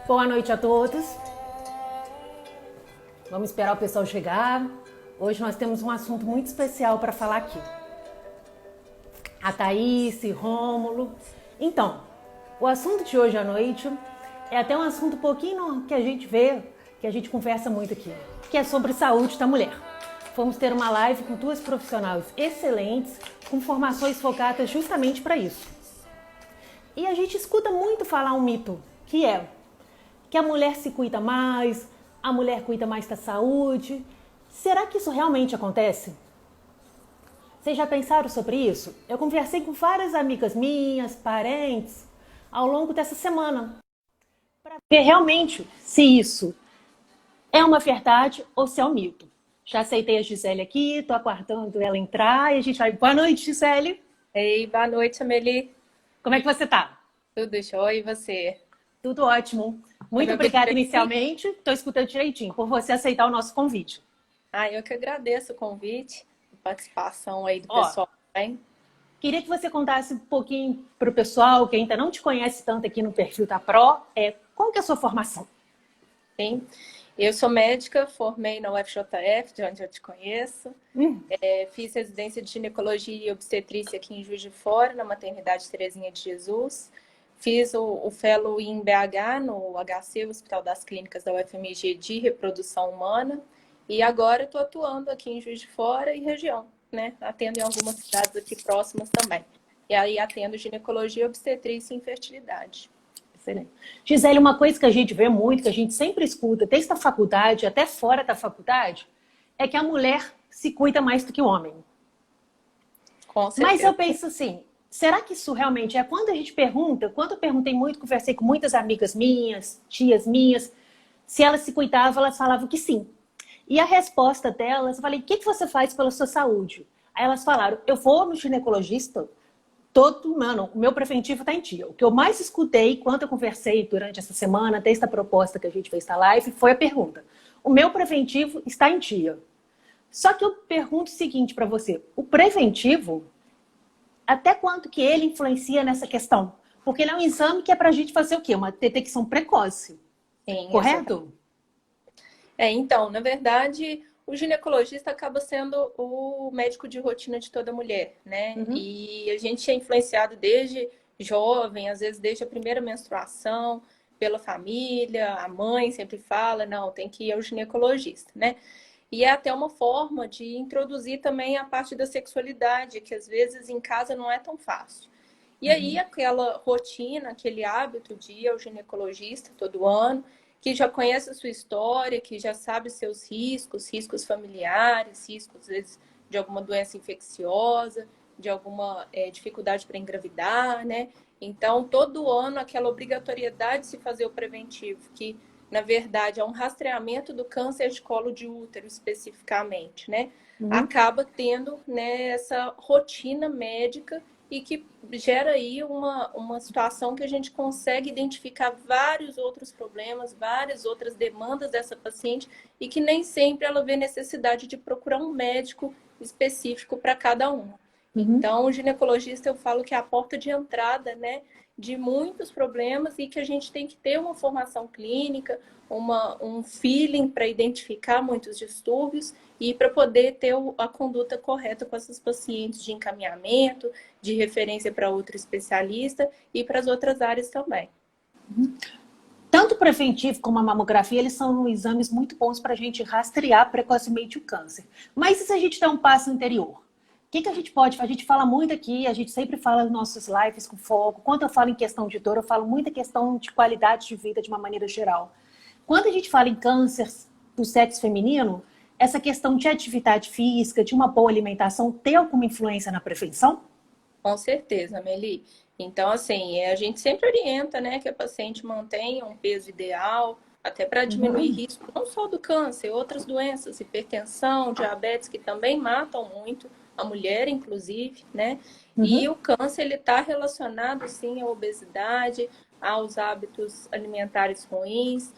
Boa noite a todos. Vamos esperar o pessoal chegar. Hoje nós temos um assunto muito especial para falar aqui. A Thaís, Rômulo. Então, o assunto de hoje à noite é até um assunto um pouquinho que a gente vê, que a gente conversa muito aqui, que é sobre saúde da mulher. Vamos ter uma live com duas profissionais excelentes, com formações focadas justamente para isso. E a gente escuta muito falar um mito, que é que a mulher se cuida mais, a mulher cuida mais da saúde. Será que isso realmente acontece? Vocês já pensaram sobre isso? Eu conversei com várias amigas minhas, parentes, ao longo dessa semana, para ver realmente se isso é uma verdade ou se é um mito. Já aceitei a Gisele aqui, estou aguardando ela entrar e a gente vai... Boa noite, Gisele. Ei, boa noite, Amelie. Como é que você tá? Tudo jóia e você? Tudo ótimo. Muito obrigada inicialmente, estou escutando direitinho, por você aceitar o nosso convite. Eu que agradeço o convite, a participação aí do pessoal também. Queria que você contasse um pouquinho para o pessoal que ainda não te conhece tanto aqui no perfil da Pro, qual que é a sua formação? Sim, eu sou médica, formei na UFJF, de onde eu te conheço. Fiz residência de ginecologia e obstetrícia aqui em Juiz de Fora, na maternidade Terezinha de Jesus. Fiz o fellow em BH, no HC, o Hospital das Clínicas da UFMG de Reprodução Humana. E agora estou atuando aqui em Juiz de Fora e região, né? Atendo em algumas cidades aqui próximas também. E aí atendo ginecologia, obstetrícia e infertilidade. Excelente. Gisele, uma coisa que a gente vê muito, que a gente sempre escuta, desde a faculdade até fora da faculdade, é que a mulher se cuida mais do que o homem. Com certeza. Mas eu penso assim, será que isso realmente é? Quando a gente pergunta, quando eu perguntei muito, conversei com muitas amigas minhas, tias minhas, se elas se cuidavam, elas falavam que sim. E a resposta delas, eu falei, o que você faz pela sua saúde? Aí elas falaram, eu vou no ginecologista todo ano, o meu preventivo está em dia. O que eu mais escutei quando eu conversei durante essa semana, desde a proposta que a gente fez da live, foi a pergunta, o meu preventivo está em dia. Só que eu pergunto o seguinte para você, o preventivo, até quanto que ele influencia nessa questão? Porque ele é um exame que é para a gente fazer o quê? Uma detecção precoce. Sim, correto? Então, na verdade, o ginecologista acaba sendo o médico de rotina de toda mulher, né? Uhum. E a gente é influenciado desde jovem, às vezes desde a primeira menstruação, pela família, a mãe sempre fala, não, tem que ir ao ginecologista, né? E é até uma forma de introduzir também a parte da sexualidade, que às vezes em casa não é tão fácil. E aí aquela rotina, aquele hábito de ir ao ginecologista todo ano, que já conhece a sua história, que já sabe seus riscos familiares, riscos, às vezes, de alguma doença infecciosa, de alguma dificuldade para engravidar, né? Então, todo ano, aquela obrigatoriedade de se fazer o preventivo, que, na verdade, é um rastreamento do câncer de colo de útero, especificamente, né? Acaba tendo, né, essa rotina médica e que gera aí uma situação que a gente consegue identificar vários outros problemas, várias outras demandas dessa paciente e que nem sempre ela vê necessidade de procurar um médico específico para cada uma. Então, o ginecologista, eu falo que é a porta de entrada, né, de muitos problemas e que a gente tem que ter uma formação clínica, um feeling para identificar muitos distúrbios e para poder ter a conduta correta com essas pacientes de encaminhamento, de referência para outro especialista e para as outras áreas também. Tanto o preventivo como a mamografia, eles são exames muito bons para a gente rastrear precocemente o câncer. Mas e se a gente der um passo anterior? O que a gente pode fazer? A gente fala muito aqui, a gente sempre fala nos nossos lives com foco. Quando eu falo em questão de dor, eu falo muita questão de qualidade de vida de uma maneira geral. Quando a gente fala em câncer do sexo feminino, essa questão de atividade física, de uma boa alimentação, tem alguma influência na prevenção? Com certeza, Meli. Então, assim, a gente sempre orienta, né, que a paciente mantenha um peso ideal, até para diminuir risco, não só do câncer, outras doenças, hipertensão, diabetes, que também matam muito a mulher, inclusive, né? E o câncer, ele está relacionado, sim, à obesidade, aos hábitos alimentares ruins,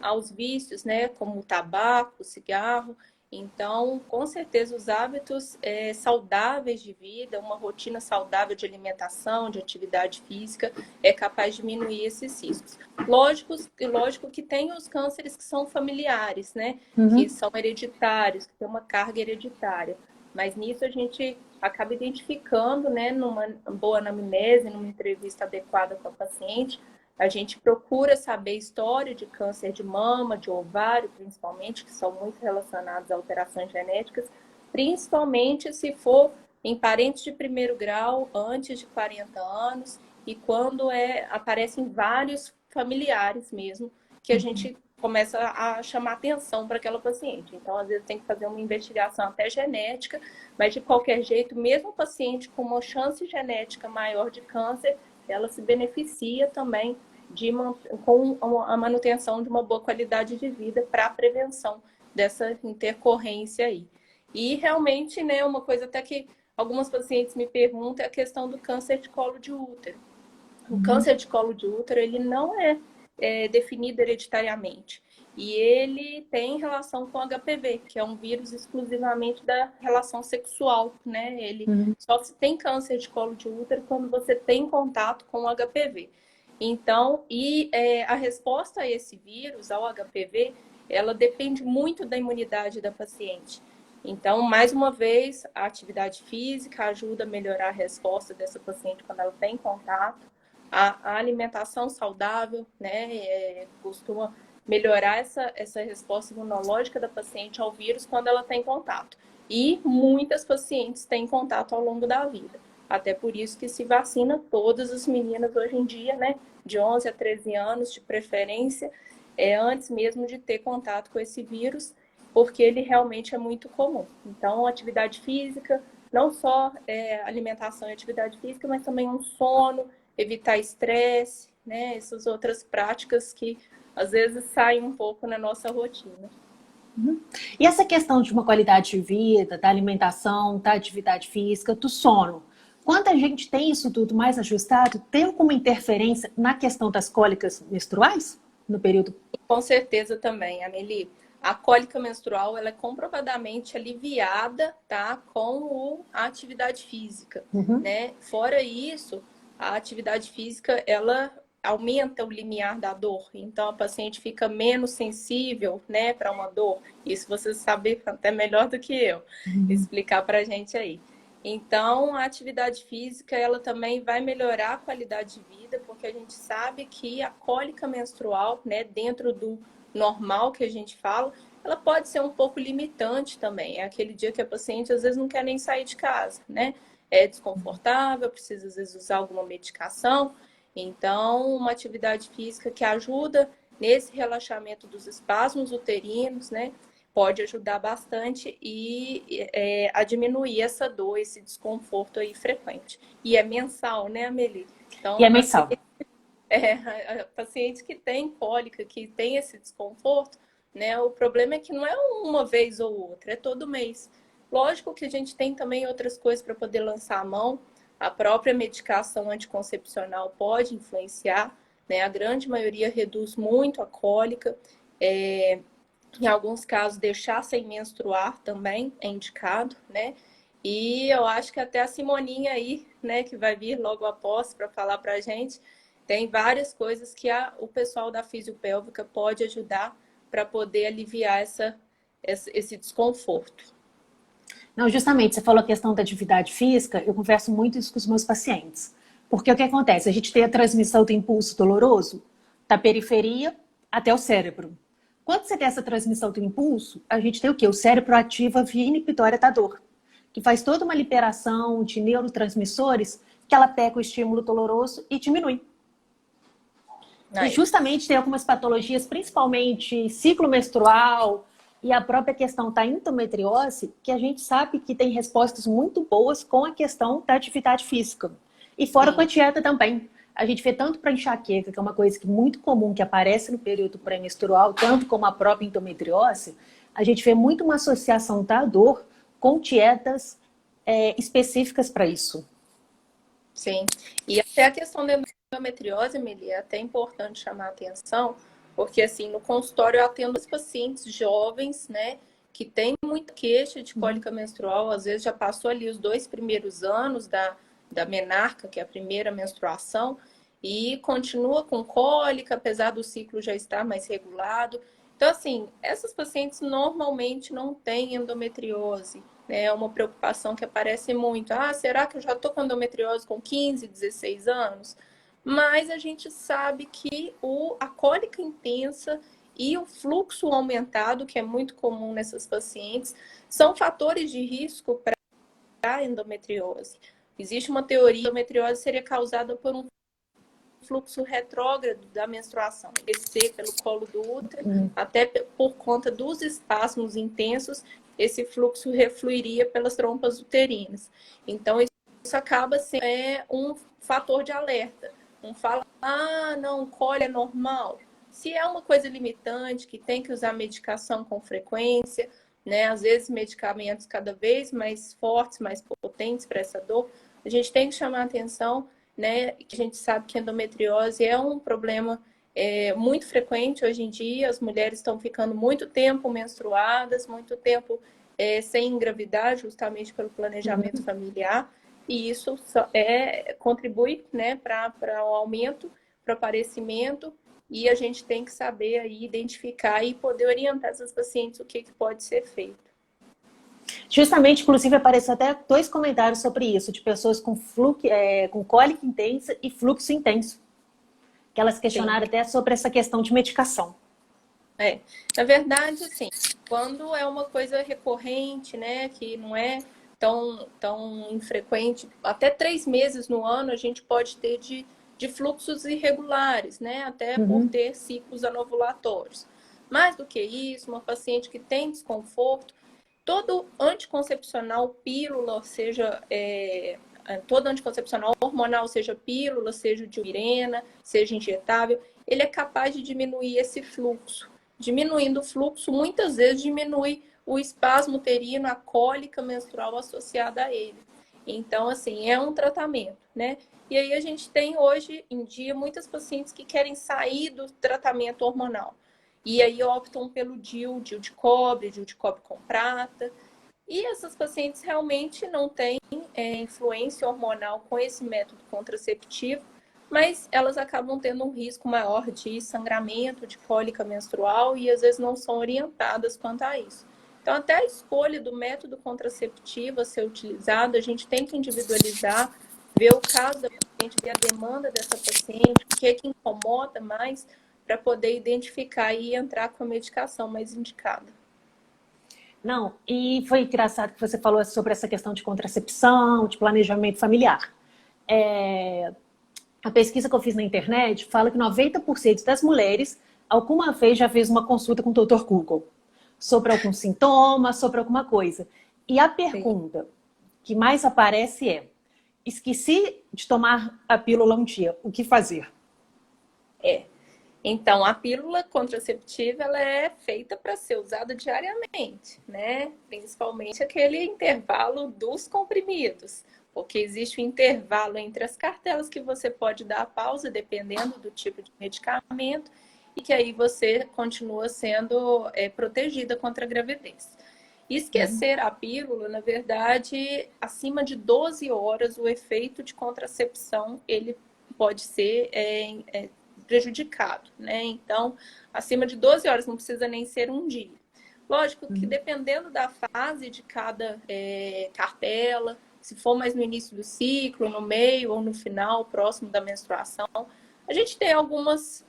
aos vícios, né, como o tabaco, o cigarro. Então, com certeza, os hábitos saudáveis de vida, uma rotina saudável de alimentação, de atividade física, é capaz de diminuir esses riscos. Lógico que tem os cânceres que são familiares, né? Que são hereditários, que tem uma carga hereditária. Mas nisso a gente acaba identificando, né, numa boa anamnese, numa entrevista adequada com a paciente, a gente procura saber a história de câncer de mama, de ovário, principalmente, que são muito relacionados a alterações genéticas, principalmente se for em parentes de primeiro grau, antes de 40 anos, e quando aparecem vários familiares mesmo, que a gente começa a chamar atenção para aquela paciente. Então, às vezes, tem que fazer uma investigação até genética, mas de qualquer jeito, mesmo paciente com uma chance genética maior de câncer, ela se beneficia também com a manutenção de uma boa qualidade de vida para a prevenção dessa intercorrência aí. E realmente, né, uma coisa até que algumas pacientes me perguntam é a questão do câncer de colo de útero. O câncer de colo de útero, ele não é definido hereditariamente. E ele tem relação com HPV, que é um vírus exclusivamente da relação sexual, né? Ele só se tem câncer de colo de útero quando você tem contato com o HPV. Então, a resposta a esse vírus, ao HPV, ela depende muito da imunidade da paciente. Então, mais uma vez, a atividade física ajuda a melhorar a resposta dessa paciente quando ela tem contato. A alimentação saudável, né, costuma melhorar essa resposta imunológica da paciente ao vírus quando ela tem contato. E muitas pacientes têm contato ao longo da vida. Até por isso que se vacina todas as meninas hoje em dia, né, de 11 a 13 anos, de preferência, antes mesmo de ter contato com esse vírus, porque ele realmente é muito comum. Então, atividade física, não só alimentação e atividade física, mas também um sono, evitar estresse, né? Essas outras práticas que às vezes saem um pouco na nossa rotina. E essa questão de uma qualidade de vida, da alimentação, da atividade física, do sono, quando a gente tem isso tudo mais ajustado, tem alguma interferência na questão das cólicas menstruais no período? Com certeza também, Amelie. A cólica menstrual ela é comprovadamente aliviada, tá, com a atividade física, né? Fora isso, a atividade física ela aumenta o limiar da dor, então a paciente fica menos sensível, né, para uma dor. Isso você sabe até melhor do que eu explicar para a gente aí. Então, a atividade física ela também vai melhorar a qualidade de vida, porque a gente sabe que a cólica menstrual, né, dentro do normal que a gente fala, ela pode ser um pouco limitante também. É aquele dia que a paciente às vezes não quer nem sair de casa, né? É desconfortável, precisa às vezes usar alguma medicação. Então, uma atividade física que ajuda nesse relaxamento dos espasmos uterinos, né? Pode ajudar bastante a diminuir essa dor, esse desconforto aí frequente. E é mensal, né, Amelie? Então, E é mensal. a paciente que tem cólica, que tem esse desconforto, né? O problema é que não é uma vez ou outra, é todo mês. Lógico que a gente tem também outras coisas para poder lançar a mão. A própria medicação anticoncepcional pode influenciar, né? A grande maioria reduz muito a cólica. Em alguns casos, deixar sem menstruar também é indicado, né? E eu acho que até a Simoninha aí, né, que vai vir logo após para falar para a gente, tem várias coisas que o pessoal da fisiopélvica pode ajudar para poder aliviar esse desconforto. Não, justamente, você falou a questão da atividade física, eu converso muito isso com os meus pacientes. Porque o que acontece? A gente tem a transmissão do impulso doloroso da periferia até o cérebro. Quando você tem essa transmissão do impulso, a gente tem o quê? O cérebro ativa a via inibitória da dor, que faz toda uma liberação de neurotransmissores que ela pega o estímulo doloroso e diminui. E justamente tem algumas patologias, principalmente ciclo menstrual e a própria questão da endometriose, que a gente sabe que tem respostas muito boas com a questão da atividade física. E fora com a dieta também. A gente vê tanto para enxaqueca, que é uma coisa que muito comum, que aparece no período pré-menstrual, tanto como a própria endometriose, a gente vê muito uma associação da dor com dietas específicas para isso. Sim. E até a questão da endometriose, Emilia, é até importante chamar a atenção, porque assim, no consultório eu atendo os pacientes jovens, né, que tem muita queixa de cólica menstrual, às vezes já passou ali os 2 primeiros anos da menarca, que é a primeira menstruação, e continua com cólica, apesar do ciclo já estar mais regulado. Então, assim, essas pacientes normalmente não têm endometriose, né? É uma preocupação que aparece muito. Ah, será que eu já estou com endometriose com 15, 16 anos? Mas a gente sabe que a cólica intensa e o fluxo aumentado, que é muito comum nessas pacientes, são fatores de risco para a endometriose. Existe uma teoria que a endometriose seria causada por um fluxo retrógrado da menstruação, descer pelo colo do útero, até por conta dos espasmos intensos, esse fluxo refluiria pelas trompas uterinas. Então, isso acaba sendo um fator de alerta. Não fala, ah, não, cólica é normal. Se é uma coisa limitante, que tem que usar medicação com frequência, né? Às vezes medicamentos cada vez mais fortes, mais potentes para essa dor, a gente tem que chamar a atenção, né? Que a gente sabe que a endometriose é um problema muito frequente hoje em dia. As mulheres estão ficando muito tempo menstruadas, muito tempo sem engravidar, justamente pelo planejamento familiar. E isso contribui, né, para o aumento, para o aparecimento. E a gente tem que saber aí identificar e poder orientar essas pacientes o que pode ser feito. Justamente, inclusive, apareceu até 2 comentários sobre isso, de pessoas com cólica intensa e fluxo intenso. Que elas questionaram até sobre essa questão de medicação. Na verdade, assim, quando é uma coisa recorrente, né, que não é tão infrequente, até 3 meses no ano a gente pode ter de fluxos irregulares, né, até por ter ciclos anovulatórios. Mais do que isso, uma paciente que tem desconforto, todo anticoncepcional pílula, seja todo anticoncepcional hormonal, seja pílula, seja de urina, seja injetável, ele é capaz de diminuir esse fluxo. Diminuindo o fluxo, muitas vezes diminui o espasmo uterino, a cólica menstrual associada a ele. Então, assim, é um tratamento, né? E aí a gente tem hoje em dia muitas pacientes que querem sair do tratamento hormonal. E aí optam pelo DIU de cobre com prata. E essas pacientes realmente não têm influência hormonal com esse método contraceptivo, mas elas acabam tendo um risco maior de sangramento, de cólica menstrual e às vezes não são orientadas quanto a isso. Então, até a escolha do método contraceptivo a ser utilizado, a gente tem que individualizar, ver o caso da paciente, ver a demanda dessa paciente, o que é que incomoda mais, para poder identificar e entrar com a medicação mais indicada. Não, e foi engraçado que você falou sobre essa questão de contracepção, de planejamento familiar. A pesquisa que eu fiz na internet fala que 90% das mulheres alguma vez já fez uma consulta com o Dr. Google sobre algum sintoma, sobre alguma coisa. E a pergunta que mais aparece é: esqueci de tomar a pílula um dia, o que fazer? Então, a pílula contraceptiva ela é feita para ser usada diariamente, né? Principalmente aquele intervalo dos comprimidos, porque existe um intervalo entre as cartelas que você pode dar a pausa, dependendo do tipo de medicamento, e que aí você continua sendo protegida contra a gravidez. Esquecer a pílula, na verdade, acima de 12 horas, o efeito de contracepção ele pode ser prejudicado, né? Então, acima de 12 horas, não precisa nem ser um dia. Lógico que dependendo da fase de cada cartela, se for mais no início do ciclo, no meio ou no final, próximo da menstruação, a gente tem algumas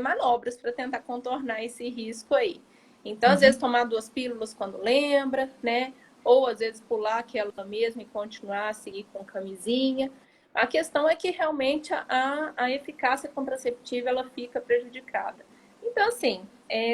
manobras para tentar contornar esse risco aí. Então, às vezes, tomar 2 pílulas quando lembra, né? Ou, às vezes, pular aquela mesma e continuar a seguir com camisinha. A questão é que, realmente, a eficácia contraceptiva ela fica prejudicada. Então, assim,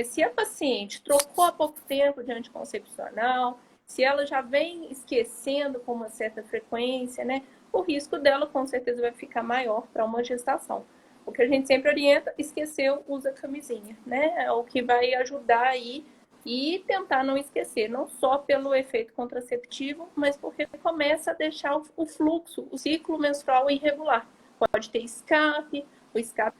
se a paciente trocou há pouco tempo de anticoncepcional, se ela já vem esquecendo com uma certa frequência, né? O risco dela, com certeza, vai ficar maior para uma gestação. O que a gente sempre orienta, esqueceu, usa camisinha, né? É o que vai ajudar aí e tentar não esquecer, não só pelo efeito contraceptivo, mas porque começa a deixar o fluxo, o ciclo menstrual irregular. Pode ter escape, o escape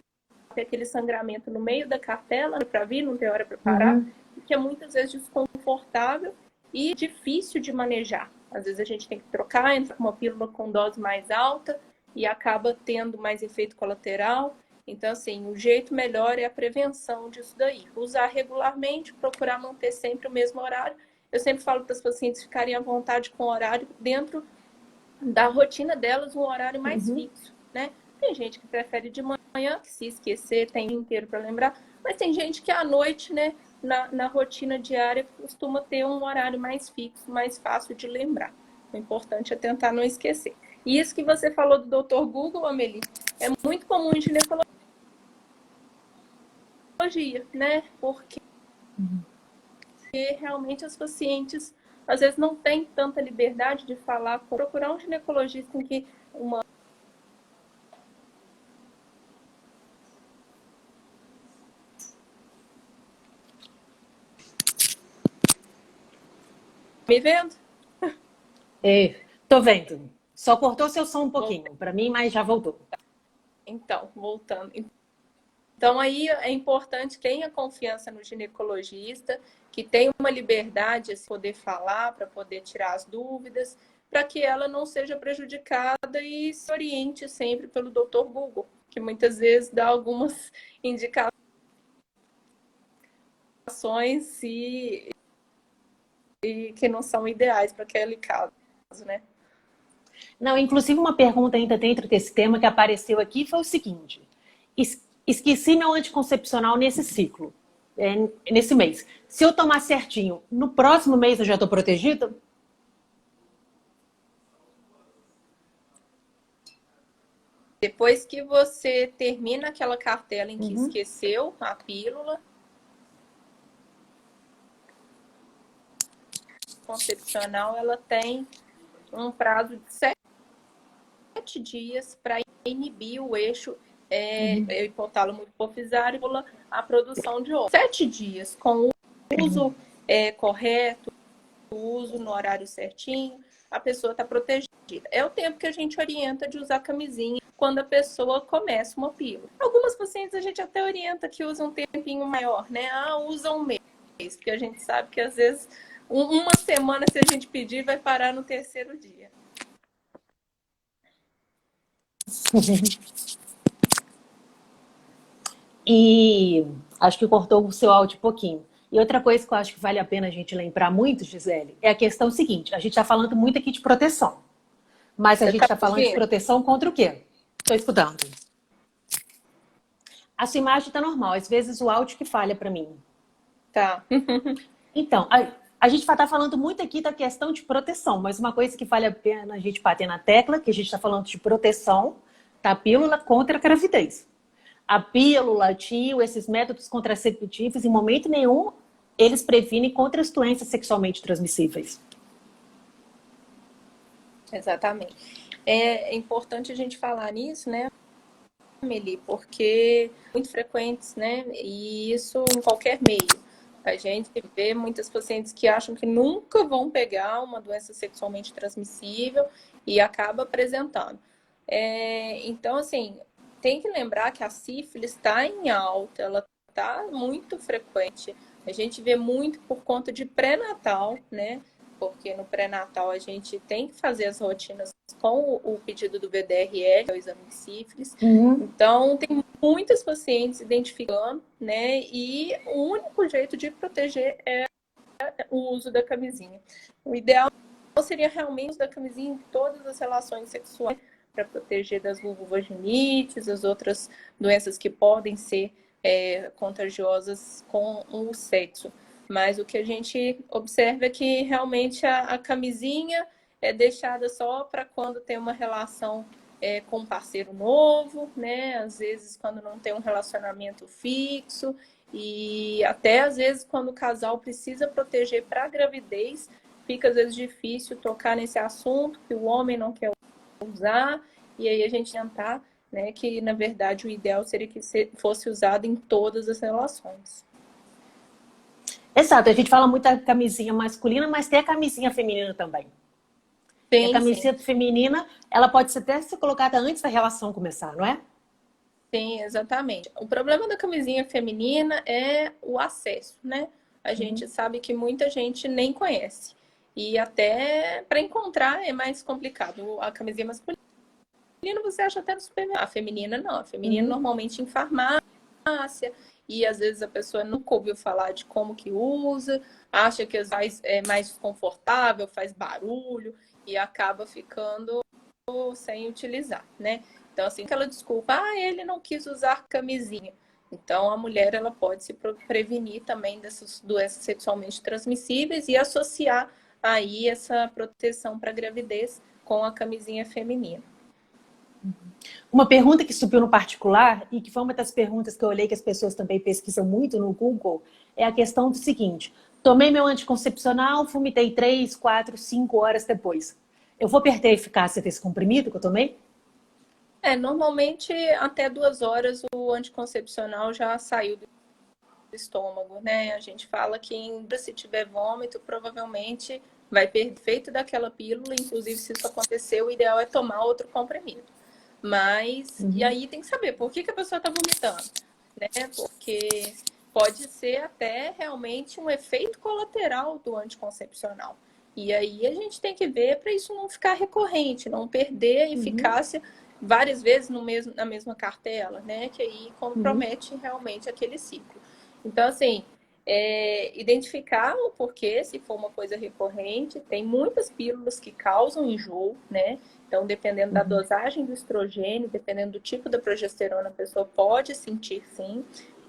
é aquele sangramento no meio da cartela, para vir, não tem hora para parar. que é muitas vezes desconfortável e difícil de manejar. Às vezes a gente tem que trocar, entra com uma pílula com dose mais alta e acaba tendo mais efeito colateral. Então, assim, o jeito melhor é a prevenção disso daí. Usar regularmente, procurar manter sempre o mesmo horário. Eu sempre falo para as pacientes ficarem à vontade com o horário dentro da rotina delas, um horário mais fixo, né? Tem gente que prefere de manhã, que se esquecer tem o dia inteiro para lembrar, mas tem gente que à noite, né, na rotina diária, costuma ter um horário mais fixo, mais fácil de lembrar. O importante é tentar não esquecer. E isso que você falou do Dr. Google, Amelie, é muito comum em ginecologia, né? Porque realmente as pacientes às vezes não têm tanta liberdade de falar, procurar um ginecologista em que uma... Me vendo? Tô vendo. Só cortou seu som um pouquinho para mim, mas já voltou. Então, voltando. Então, aí é importante que tenha confiança no ginecologista, que tenha uma liberdade de poder falar, para poder tirar as dúvidas, para que ela não seja prejudicada e se oriente sempre pelo Dr. Google, que muitas vezes dá algumas indicações e que não são ideais para aquele caso, né? Não, inclusive uma pergunta ainda dentro desse tema que apareceu aqui foi o seguinte: esqueci meu anticoncepcional nesse ciclo, nesse mês. Se eu tomar certinho, no próximo mês eu já estou protegida? Depois que você termina aquela cartela em que esqueceu a pílula concepcional, ela tem um prazo de 7 dias para inibir o eixo hipotálamo hipofisário, a produção de óvulos. 7 dias com o uso correto, o uso no horário certinho, a pessoa está protegida. É o tempo que a gente orienta de usar camisinha quando a pessoa começa uma pílula. Algumas pacientes a gente até orienta que usam um tempinho maior, né? Usa um mês, porque a gente sabe que às vezes uma semana, se a gente pedir, vai parar no 3º dia. E acho que cortou o seu áudio um pouquinho. E outra coisa que eu acho que vale a pena a gente lembrar muito, Gisele, é a questão seguinte: a gente está falando muito aqui de proteção. Mas a gente está falando de proteção contra o quê? Estou escutando. A sua imagem está normal, às vezes o áudio que falha para mim. Tá. Então, a gente está falando muito aqui da questão de proteção, mas uma coisa que vale a pena a gente bater na tecla, que a gente está falando de proteção da pílula contra a gravidez. A pílula, tio, esses métodos contraceptivos, em momento nenhum, eles previnem contra as doenças sexualmente transmissíveis. Exatamente. É importante a gente falar nisso, né, Amelie, porque muito frequentes, né, e isso em qualquer meio. A gente vê muitas pacientes que acham que nunca vão pegar uma doença sexualmente transmissível e acaba apresentando. Então, assim, tem que lembrar que a sífilis está em alta, ela está muito frequente. A gente vê muito por conta de pré-natal, né? Porque no pré-natal a gente tem que fazer as rotinas com o pedido do VDRL, que é o exame de sífilis. Então, tem muitas pacientes identificando, né? E o único jeito de proteger é o uso da camisinha. O ideal seria realmente o uso da camisinha em todas as relações sexuais, para proteger das vulvovaginites, as outras doenças que podem ser contagiosas com o sexo. Mas o que a gente observa é que realmente a camisinha é deixada só para quando tem uma relação com um parceiro novo, né? Às vezes quando não tem um relacionamento fixo e até às vezes quando o casal precisa proteger para a gravidez, fica às vezes difícil tocar nesse assunto, que o homem não quer usar, e aí a gente tentar, né, que na verdade o ideal seria que fosse usado em todas as relações. Exato, a gente fala muito da camisinha masculina, mas tem a camisinha feminina também. Sim, e a camisinha feminina, ela pode até ser colocada antes da relação começar, não é? Sim, exatamente. O problema da camisinha feminina é o acesso, né? a gente sabe que muita gente nem conhece. E até para encontrar é mais complicado. A camisinha masculina você acha até no supermercado. A feminina não. A feminina normalmente em farmácia. E às vezes a pessoa nunca ouviu falar de como que usa, acha que é mais desconfortável, faz barulho e acaba ficando sem utilizar, né? Então, assim, aquela desculpa, ele não quis usar camisinha. Então, a mulher ela pode se prevenir também dessas doenças sexualmente transmissíveis e associar aí essa proteção para a gravidez com a camisinha feminina. Uma pergunta que subiu no particular e que foi uma das perguntas que eu olhei que as pessoas também pesquisam muito no Google é a questão do seguinte: tomei meu anticoncepcional, vomitei 3, 4, 5 horas depois. Eu vou perder a eficácia desse comprimido que eu tomei? Normalmente até 2 horas o anticoncepcional já saiu do estômago, né? A gente fala que se tiver vômito, provavelmente vai perder o efeito daquela pílula. Inclusive, se isso acontecer, o ideal é tomar outro comprimido. Mas, e aí tem que saber por que a pessoa está vomitando, né? Porque pode ser até realmente um efeito colateral do anticoncepcional. E aí a gente tem que ver para isso não ficar recorrente, não perder a eficácia várias vezes na mesma cartela, né? Que aí compromete realmente aquele ciclo. Então, assim, identificar o porquê, se for uma coisa recorrente. Tem muitas pílulas que causam enjoo, né? Então, dependendo da dosagem do estrogênio, dependendo do tipo da progesterona, a pessoa pode sentir sim.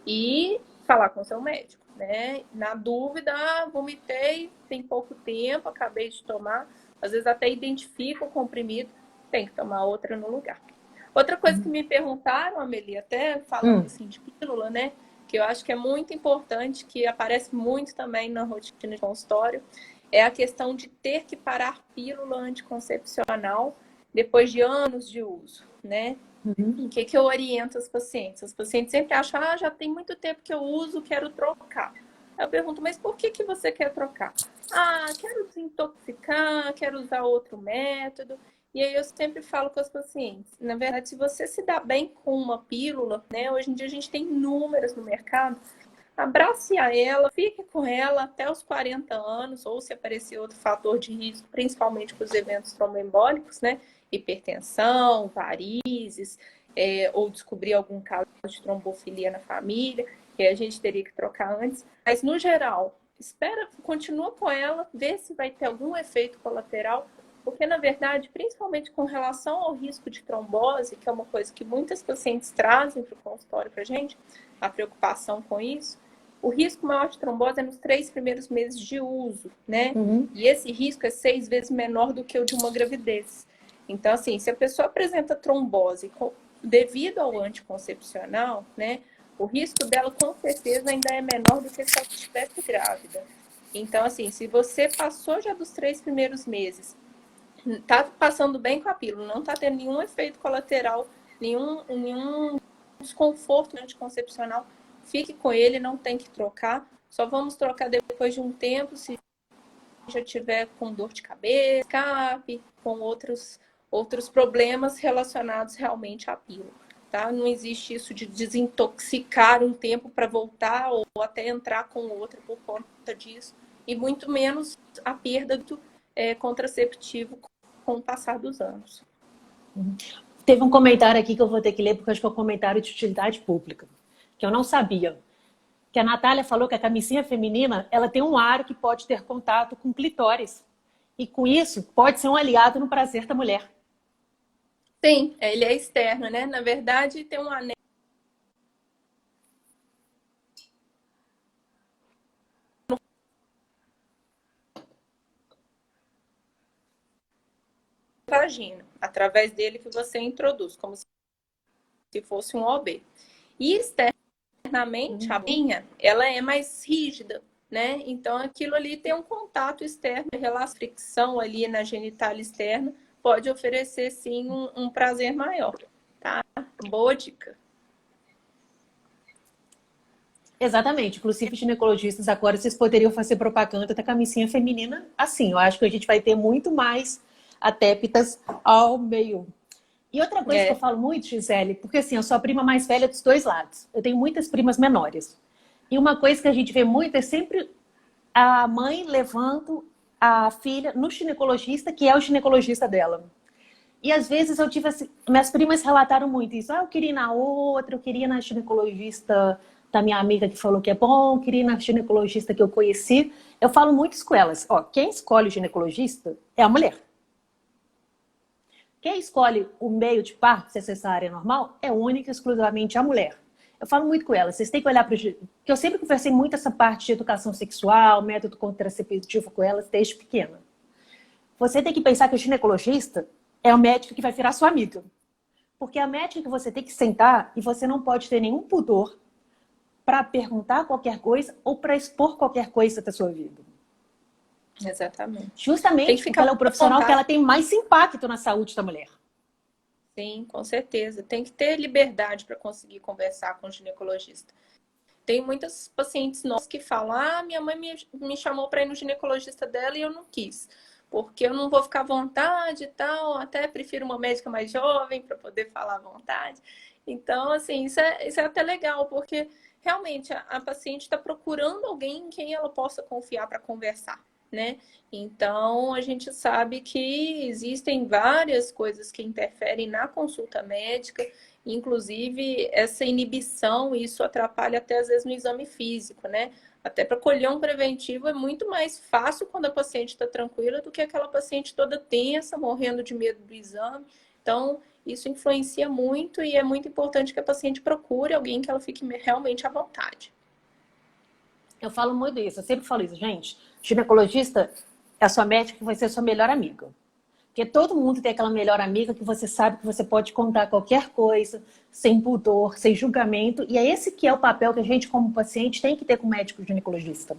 E falar com o seu médico, né? Na dúvida, vomitei, tem pouco tempo, acabei de tomar. Às vezes até identifica o comprimido, tem que tomar outra no lugar. Outra coisa que me perguntaram, Amelie, até falando assim de pílula, né? Que eu acho que é muito importante, que aparece muito também na rotina de consultório, é a questão de ter que parar pílula anticoncepcional depois de anos de uso, né? O que eu oriento as pacientes? As pacientes sempre acham, já tem muito tempo que eu uso, quero trocar. Eu pergunto, mas por que você quer trocar? Quero desintoxicar, quero usar outro método. E aí eu sempre falo com as pacientes, na verdade, se você se dá bem com uma pílula, né? Hoje em dia a gente tem inúmeras no mercado, abrace a ela, fique com ela até os 40 anos, ou se aparecer outro fator de risco, principalmente com os eventos tromboembólicos, né? Hipertensão, varizes, ou descobrir algum caso de trombofilia na família, que a gente teria que trocar antes. Mas, no geral, continua com ela, vê se vai ter algum efeito colateral, porque, na verdade, principalmente com relação ao risco de trombose, que é uma coisa que muitas pacientes trazem para o consultório para a gente, a preocupação com isso, o risco maior de trombose é nos 3 primeiros meses de uso, né? E esse risco é 6 vezes menor do que o de uma gravidez. Então, assim, se a pessoa apresenta trombose devido ao anticoncepcional, né? O risco dela, com certeza, ainda é menor do que se ela estivesse grávida. Então, assim, se você passou já dos 3 primeiros meses, tá passando bem com a pílula, não tá tendo nenhum efeito colateral, nenhum desconforto anticoncepcional, fique com ele, não tem que trocar. Só vamos trocar depois de um tempo, se já tiver com dor de cabeça, escape, com outros problemas relacionados realmente à pílula. Tá? Não existe isso de desintoxicar um tempo para voltar ou até entrar com outra por conta disso. E muito menos a perda do contraceptivo com o passar dos anos. Teve um comentário aqui que eu vou ter que ler, porque acho que é um comentário de utilidade pública, que eu não sabia. Que a Natália falou que a camisinha feminina ela tem um aro que pode ter contato com clitóris. E com isso, pode ser um aliado no prazer da mulher. Sim, ele é externo, né? Na verdade, tem um anel na vagina, através dele que você introduz, como se fosse um OB. E externamente, a linha, ela é mais rígida, né? Então, aquilo ali tem um contato externo, relação fricção ali na genitália externa, pode oferecer, sim, um prazer maior, tá? Boa dica. Exatamente. Inclusive, ginecologistas, agora vocês poderiam fazer propaganda da camisinha feminina assim. Eu acho que a gente vai ter muito mais adeptas ao meio. E outra coisa que eu falo muito, Gisele, porque assim, eu sou a prima mais velha dos dois lados. Eu tenho muitas primas menores. E uma coisa que a gente vê muito é sempre a mãe levando a filha no ginecologista, que é o ginecologista dela. E às vezes eu tive assim, minhas primas relataram muito isso. Ah, eu queria ir na outra, eu queria ir na ginecologista da minha amiga que falou que é bom, eu queria ir na ginecologista que eu conheci. Eu falo muito isso com elas. Ó, quem escolhe o ginecologista é a mulher. Quem escolhe o meio de parto, se é cesárea normal, é única e exclusivamente a mulher. Eu falo muito com elas, vocês têm que olhar para o... Porque eu sempre conversei muito essa parte de educação sexual, método contraceptivo com elas desde pequena. Você tem que pensar que o ginecologista é o médico que vai virar sua amiga. Porque é a médica que você tem que sentar e você não pode ter nenhum pudor para perguntar qualquer coisa ou para expor qualquer coisa da sua vida. Exatamente. Justamente porque ela é o profissional que ela tem mais impacto na saúde da mulher. Sim, com certeza. Tem que ter liberdade para conseguir conversar com o ginecologista. Tem muitas pacientes nossas que falam: ah, minha mãe me chamou para ir no ginecologista dela e eu não quis. Porque eu não vou ficar à vontade e tal. Até prefiro uma médica mais jovem para poder falar à vontade. Então, assim, isso é até legal, porque realmente a paciente está procurando alguém em quem ela possa confiar para conversar, né? Então, a gente sabe que existem várias coisas que interferem na consulta médica, inclusive essa inibição, isso atrapalha até às vezes no exame físico, né? Até para colher um preventivo é muito mais fácil quando a paciente está tranquila do que aquela paciente toda tensa, morrendo de medo do exame. Então, isso influencia muito e é muito importante que a paciente procure alguém que ela fique realmente à vontade. Eu falo muito isso, eu sempre falo isso, gente. Ginecologista é a sua médica que vai ser a sua melhor amiga. Porque todo mundo tem aquela melhor amiga que você sabe que você pode contar qualquer coisa, sem pudor, sem julgamento. E é esse que é o papel que a gente, como paciente, tem que ter com o médico ginecologista.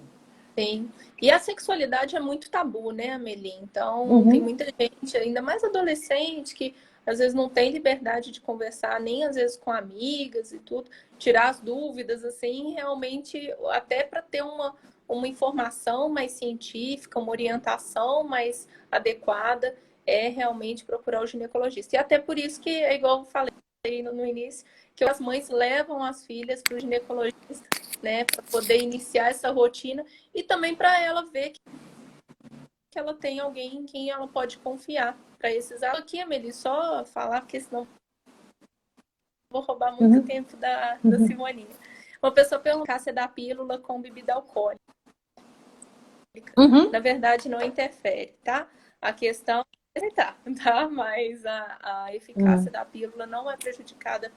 Sim. E a sexualidade é muito tabu, né, Amelie? Então, tem muita gente, ainda mais adolescente, que às vezes não tem liberdade de conversar, nem às vezes com amigas e tudo, tirar as dúvidas, assim, realmente, até para ter uma informação mais científica, uma orientação mais adequada, é realmente procurar o ginecologista. E até por isso que, é igual eu falei no início, que as mães levam as filhas para o ginecologista, né, para poder iniciar essa rotina e também para ela ver que ela tem alguém em quem ela pode confiar. Para esses aqui, Amelie, só falar, porque senão vou roubar muito tempo da Simoninha. Uma pessoa perguntar se é da pílula com bebida alcoólica. Na verdade, não interfere, tá? A questão é tá? Mas a eficácia da pílula não é prejudicada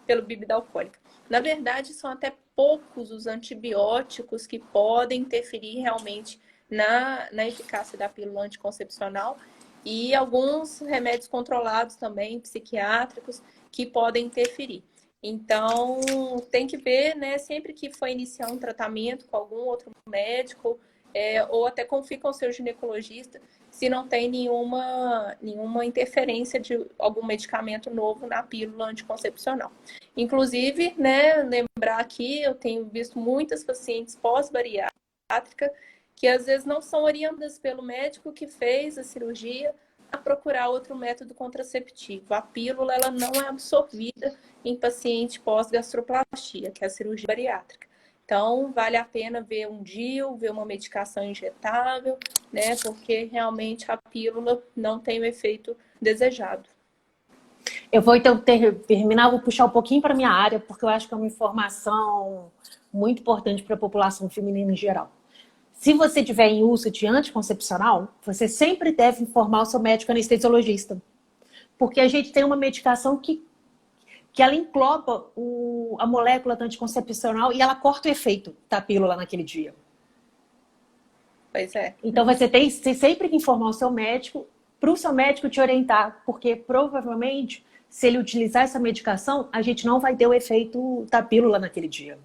pelo bebida alcoólica. Na verdade, são até poucos os antibióticos que podem interferir realmente na eficácia da pílula anticoncepcional e alguns remédios controlados também, psiquiátricos, que podem interferir. Então, tem que ver, né, sempre que for iniciar um tratamento com algum outro médico, ou até confie com o seu ginecologista, se não tem nenhuma interferência de algum medicamento novo na pílula anticoncepcional. Inclusive, né, lembrar aqui, eu tenho visto muitas pacientes pós-bariátrica que às vezes não são orientadas pelo médico que fez a cirurgia a procurar outro método contraceptivo. A pílula ela não é absorvida em paciente pós-gastroplastia, que é a cirurgia bariátrica. Então, vale a pena ver um DIU, ver uma medicação injetável, né? Porque realmente a pílula não tem o efeito desejado. Eu vou então terminar, vou puxar um pouquinho para a minha área, porque eu acho que é uma informação muito importante para a população feminina em geral. Se você tiver em uso de anticoncepcional, você sempre deve informar o seu médico anestesiologista. Porque a gente tem uma medicação que ela engloba a molécula do anticoncepcional e ela corta o efeito da pílula naquele dia. Pois é. Então você tem sempre que informar o seu médico para o seu médico te orientar, porque provavelmente, se ele utilizar essa medicação, a gente não vai ter o efeito da pílula naquele dia.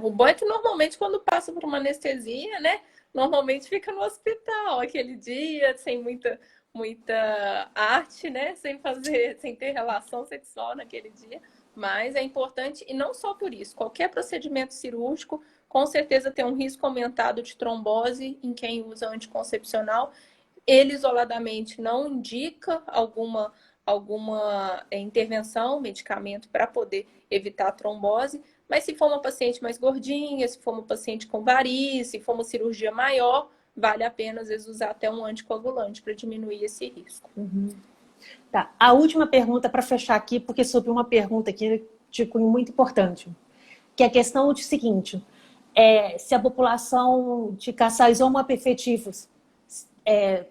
O bom é que normalmente quando passa por uma anestesia, né? Normalmente fica no hospital aquele dia, sem muita arte, né? Sem ter relação sexual naquele dia. Mas é importante, e não só por isso, qualquer procedimento cirúrgico com certeza tem um risco aumentado de trombose em quem usa anticoncepcional. Ele isoladamente não indica alguma alguma intervenção, medicamento para poder evitar a trombose. Mas se for uma paciente mais gordinha, se for uma paciente com variz, se for uma cirurgia maior, vale a pena, às vezes, usar até um anticoagulante para diminuir esse risco. Tá. A última pergunta para fechar aqui, porque sobre uma pergunta aqui de cunho muito importante, que é a questão do seguinte, se a população de casais homoafetivos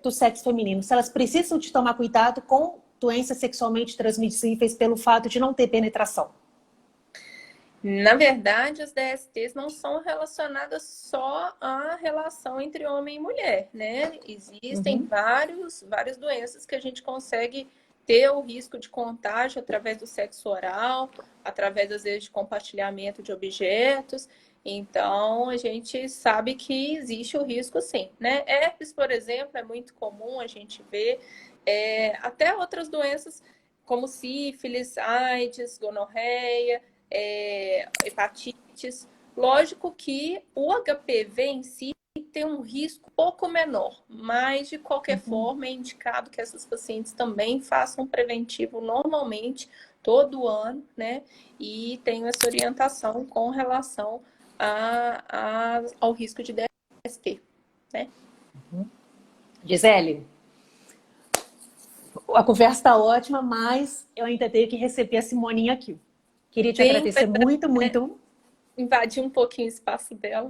do sexo feminino, se elas precisam de tomar cuidado com doenças sexualmente transmissíveis pelo fato de não ter penetração. Na verdade, as DSTs não são relacionadas só à relação entre homem e mulher, né? Existem várias doenças que a gente consegue ter o risco de contágio através do sexo oral, através, às vezes, de compartilhamento de objetos. Então, a gente sabe que existe o risco, sim, né? Herpes, por exemplo, é muito comum a gente ver. Até outras doenças, como sífilis, AIDS, gonorreia, hepatites. Lógico que o HPV em si tem um risco pouco menor, mas de qualquer forma é indicado que essas pacientes também façam preventivo normalmente todo ano, né? E tenham essa orientação com relação ao risco de DST, né? Gisele, a conversa está ótima, mas eu ainda tenho que receber a Simoninha aqui. Queria te agradecer muito. Invadir um pouquinho o espaço dela.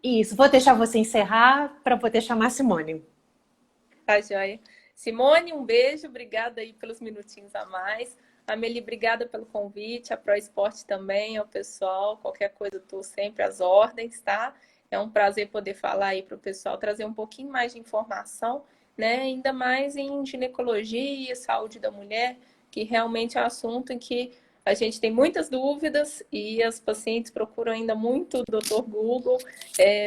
Isso, vou deixar você encerrar para poder chamar a Simone. Tá, joia. Simone, um beijo, obrigada aí pelos minutinhos a mais. Amelie, obrigada pelo convite, a Pro Esporte também, ao pessoal. Qualquer coisa, eu estou sempre às ordens, tá? É um prazer poder falar aí para o pessoal, trazer um pouquinho mais de informação, né? Ainda mais em ginecologia, saúde da mulher, que realmente é um assunto em que a gente tem muitas dúvidas e as pacientes procuram ainda muito o Dr. Google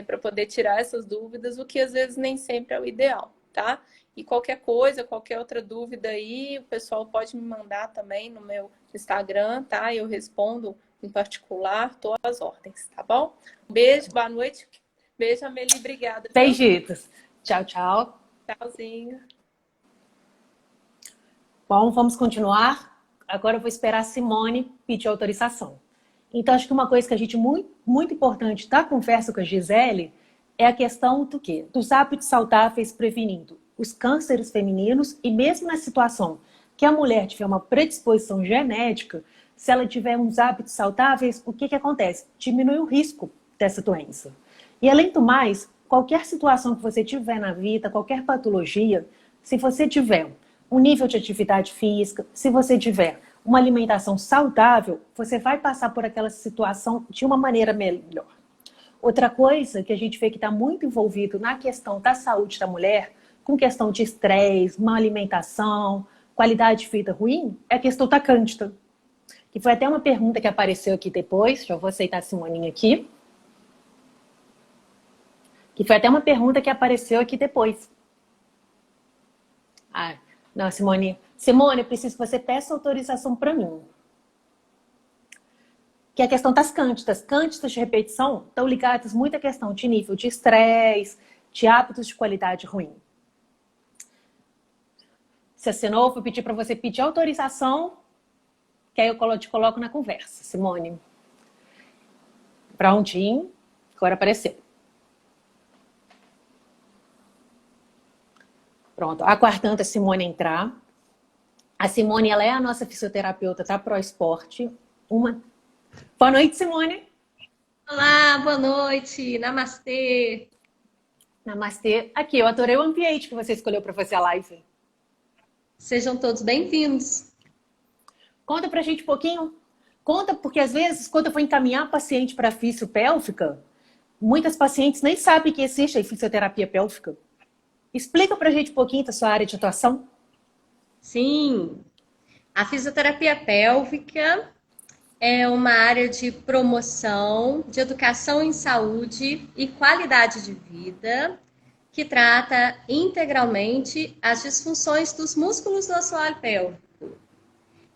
para poder tirar essas dúvidas, o que às vezes nem sempre é o ideal, tá? E qualquer coisa, qualquer outra dúvida aí, o pessoal pode me mandar também no meu Instagram, tá? Eu respondo em particular, tô às ordens, tá bom? Beijo, boa noite. Beijo, Amelie, obrigada. Beijitos. Tchau, tchau. Tchauzinho. Bom, vamos continuar. Agora eu vou esperar a Simone pedir autorização. Então, acho que uma coisa que a gente muito importante da conversa com a Gisele é a questão do quê? Dos hábitos saudáveis prevenindo os cânceres femininos e mesmo na situação que a mulher tiver uma predisposição genética, se ela tiver uns hábitos saudáveis, o que acontece? Diminui o risco dessa doença. E além do mais, qualquer situação que você tiver na vida, qualquer patologia, se você tiver um nível de atividade física, se você tiver uma alimentação saudável, você vai passar por aquela situação de uma maneira melhor. Outra coisa que a gente vê que está muito envolvido na questão da saúde da mulher, com questão de estresse, má alimentação, qualidade de vida ruim, é a questão da cândida. Que foi até uma pergunta que apareceu aqui depois, já vou aceitar a Simoninha aqui. Que foi até uma pergunta que apareceu aqui depois. Não, Simone, eu preciso que você peça autorização para mim. Que é a questão das cândidas. Cândidas de repetição estão ligadas muito à questão de nível de estresse, de hábitos de qualidade ruim. Se assinou, vou pedir para você pedir autorização, que aí eu te coloco na conversa, Simone. Prontinho, agora apareceu. Pronto, aguardando a Simone entrar. A Simone, ela é a nossa fisioterapeuta da Pro Esporte. Boa noite, Simone. Olá, boa noite. Namastê. Namastê. Aqui, eu adorei o ambiente que você escolheu para fazer a live. Sejam todos bem-vindos. Conta pra gente um pouquinho. Conta, porque às vezes, quando eu vou encaminhar paciente para fisiopélvica, muitas pacientes nem sabem que existe a fisioterapia pélvica. Explica pra gente um pouquinho da sua área de atuação. Sim, a fisioterapia pélvica é uma área de promoção, de educação em saúde e qualidade de vida, que trata integralmente as disfunções dos músculos do assoalho pélvico.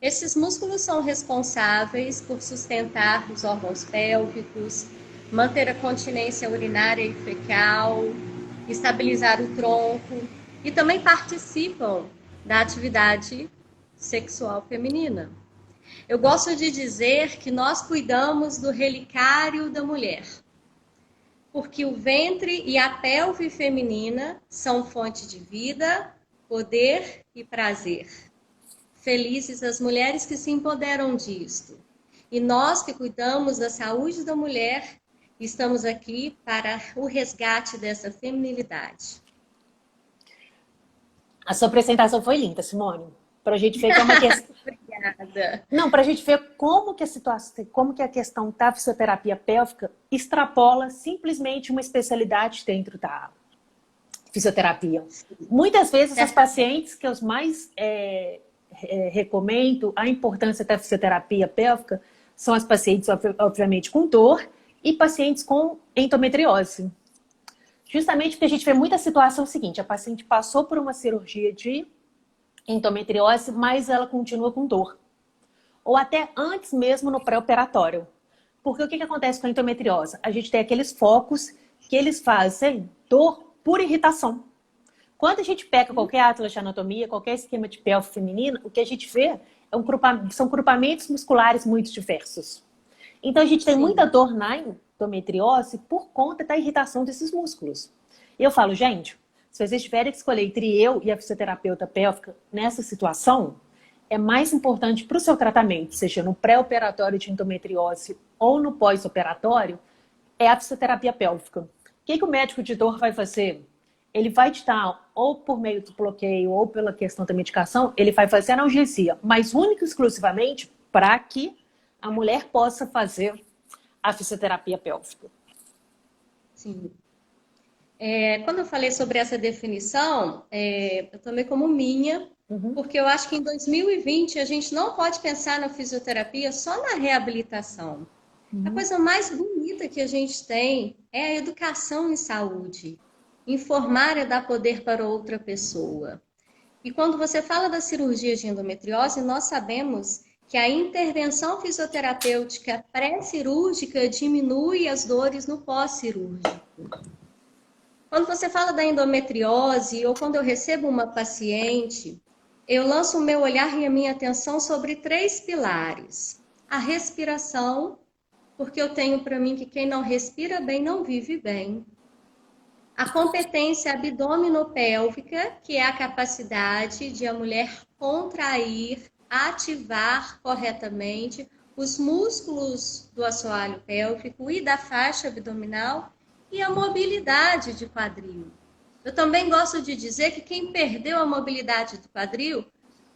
Esses músculos são responsáveis por sustentar os órgãos pélvicos, manter a continência urinária e fecal, estabilizar o tronco e também participam da atividade sexual feminina. Eu gosto de dizer que nós cuidamos do relicário da mulher, porque o ventre e a pelve feminina são fonte de vida, poder e prazer. Felizes as mulheres que se empoderam disto. E nós que cuidamos da saúde da mulher, estamos aqui para o resgate dessa feminilidade. A sua apresentação foi linda, Simone. Para a gente ver que é uma questão. Obrigada. Não, para a gente ver como que a situação, como que a questão da fisioterapia pélvica extrapola simplesmente uma especialidade dentro da fisioterapia. Muitas vezes as pacientes que eu mais recomendo a importância da fisioterapia pélvica são as pacientes, obviamente, com dor e pacientes com endometriose. Justamente porque a gente vê muita situação seguinte, a paciente passou por uma cirurgia de endometriose, mas ela continua com dor. Ou até antes mesmo no pré-operatório. Porque o que acontece com a endometriose? A gente tem aqueles focos que eles fazem dor por irritação. Quando a gente pega qualquer atlas de anatomia, qualquer esquema de pelve feminina, o que a gente vê são grupamentos musculares muito diversos. Então a gente tem muita dor na endometriose por conta da irritação desses músculos. E eu falo, gente, se vocês tiverem que escolher entre eu e a fisioterapeuta pélvica nessa situação, é mais importante para o seu tratamento, seja no pré-operatório de endometriose ou no pós-operatório, é a fisioterapia pélvica. O que o médico de dor vai fazer? Ele vai te dar, ou por meio do bloqueio, ou pela questão da medicação, ele vai fazer analgesia, mas única e exclusivamente para que a mulher possa fazer a fisioterapia pélvica. Sim. Quando eu falei sobre essa definição, eu tomei como minha, porque eu acho que em 2020 a gente não pode pensar na fisioterapia só na reabilitação. A coisa mais bonita que a gente tem é a educação em saúde. Informar é dar poder para outra pessoa. E quando você fala da cirurgia de endometriose, nós sabemos que a intervenção fisioterapêutica pré-cirúrgica diminui as dores no pós-cirúrgico. Quando você fala da endometriose ou quando eu recebo uma paciente, eu lanço o meu olhar e a minha atenção sobre 3 pilares. A respiração, porque eu tenho para mim que quem não respira bem não vive bem. A competência abdominopélvica, que é a capacidade de a mulher contrair, ativar corretamente os músculos do assoalho pélvico e da faixa abdominal, e a mobilidade de quadril. Eu também gosto de dizer que quem perdeu a mobilidade do quadril,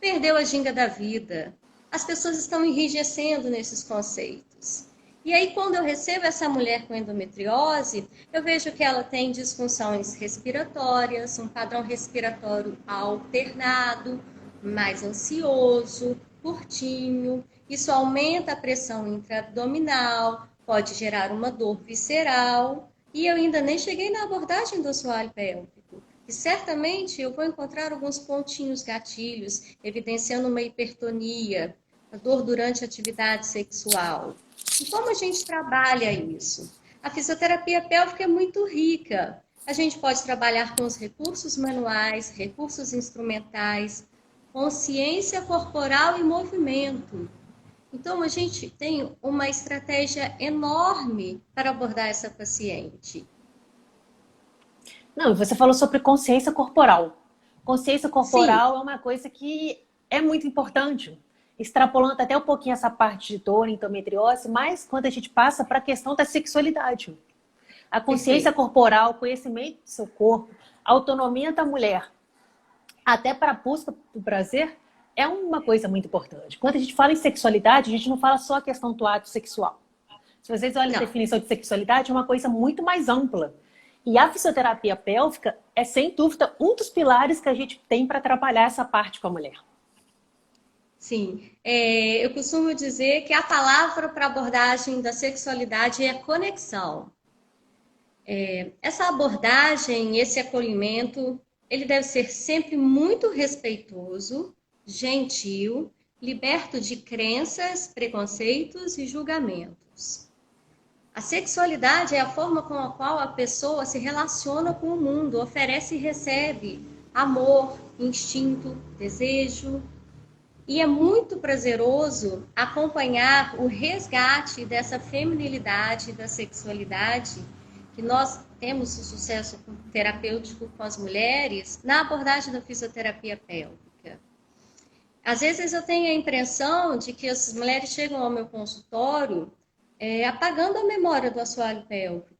perdeu a ginga da vida. As pessoas estão enrijecendo nesses conceitos. E aí, quando eu recebo essa mulher com endometriose, eu vejo que ela tem disfunções respiratórias, um padrão respiratório alternado, mais ansioso, curtinho. Isso aumenta a pressão intraabdominal, pode gerar uma dor visceral. E eu ainda nem cheguei na abordagem do assoalho pélvico. E certamente eu vou encontrar alguns pontinhos gatilhos, evidenciando uma hipertonia, a dor durante a atividade sexual. E como a gente trabalha isso? A fisioterapia pélvica é muito rica. A gente pode trabalhar com os recursos manuais, recursos instrumentais, consciência corporal e movimento. Então, a gente tem uma estratégia enorme para abordar essa paciente. Não, você falou sobre consciência corporal. Consciência corporal Sim. É uma coisa que é muito importante. Extrapolando até um pouquinho essa parte de dor, endometriose, mas quando a gente passa para a questão da sexualidade. A consciência corporal, conhecimento do seu corpo, a autonomia da mulher, até para a busca do prazer, é uma coisa muito importante. Quando a gente fala em sexualidade, a gente não fala só a questão do ato sexual. Se vocês olham a definição de sexualidade, é uma coisa muito mais ampla. E a fisioterapia pélvica é, sem dúvida, um dos pilares que a gente tem para trabalhar essa parte com a mulher. Sim, eu costumo dizer que a palavra para abordagem da sexualidade é conexão. Essa abordagem, esse acolhimento, ele deve ser sempre muito respeitoso, gentil, liberto de crenças, preconceitos e julgamentos. A sexualidade é a forma com a qual a pessoa se relaciona com o mundo, oferece e recebe amor, instinto, desejo. E é muito prazeroso acompanhar o resgate dessa feminilidade, da sexualidade, que nós temos o sucesso terapêutico com as mulheres na abordagem da fisioterapia pélvica. Às vezes eu tenho a impressão de que as mulheres chegam ao meu consultório apagando a memória do assoalho pélvico.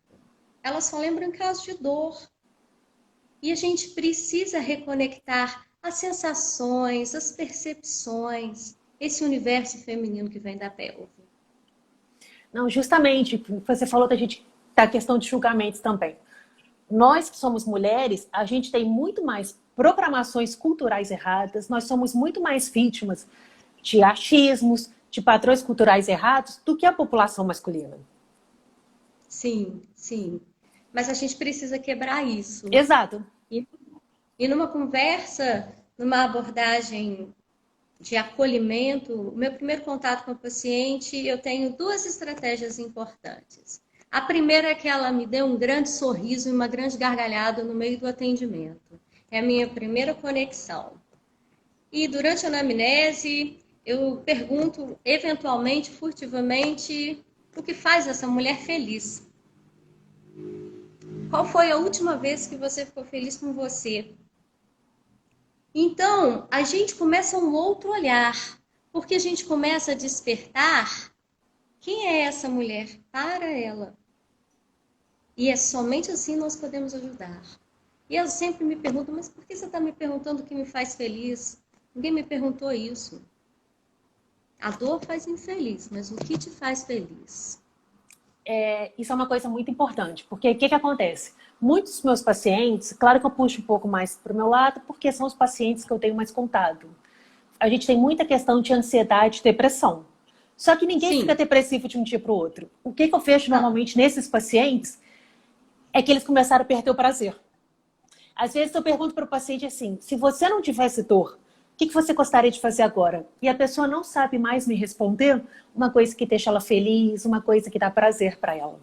Elas só lembram em caso de dor. E a gente precisa reconectar as sensações, as percepções, esse universo feminino que vem da pelve. Não, justamente, você falou da questão de julgamentos também. Nós que somos mulheres, a gente tem muito mais programações culturais erradas, nós somos muito mais vítimas de achismos, de padrões culturais errados do que a população masculina. Sim, sim. Mas a gente precisa quebrar isso. Exato. E numa conversa, numa abordagem de acolhimento, o meu primeiro contato com o paciente, eu tenho duas estratégias importantes. A primeira é que ela me dê um grande sorriso e uma grande gargalhada no meio do atendimento. É a minha primeira conexão. E durante a anamnese, eu pergunto, eventualmente, furtivamente, o que faz essa mulher feliz. Qual foi a última vez que você ficou feliz com você? Então, a gente começa um outro olhar, porque a gente começa a despertar quem é essa mulher para ela. E é somente assim nós podemos ajudar. E eu sempre me pergunto, mas por que você está me perguntando o que me faz feliz? Ninguém me perguntou isso. A dor faz infeliz, mas o que te faz feliz? Isso é uma coisa muito importante, porque o que acontece? Muitos dos meus pacientes, claro que eu puxo um pouco mais para o meu lado, porque são os pacientes que eu tenho mais contato. A gente tem muita questão de ansiedade e depressão. Só que ninguém fica depressivo de um dia para o outro. O que eu vejo normalmente nesses pacientes é que eles começaram a perder o prazer. Às vezes eu pergunto para o paciente assim, se você não tivesse dor, o que você gostaria de fazer agora? E a pessoa não sabe mais me responder uma coisa que deixa ela feliz, uma coisa que dá prazer para ela.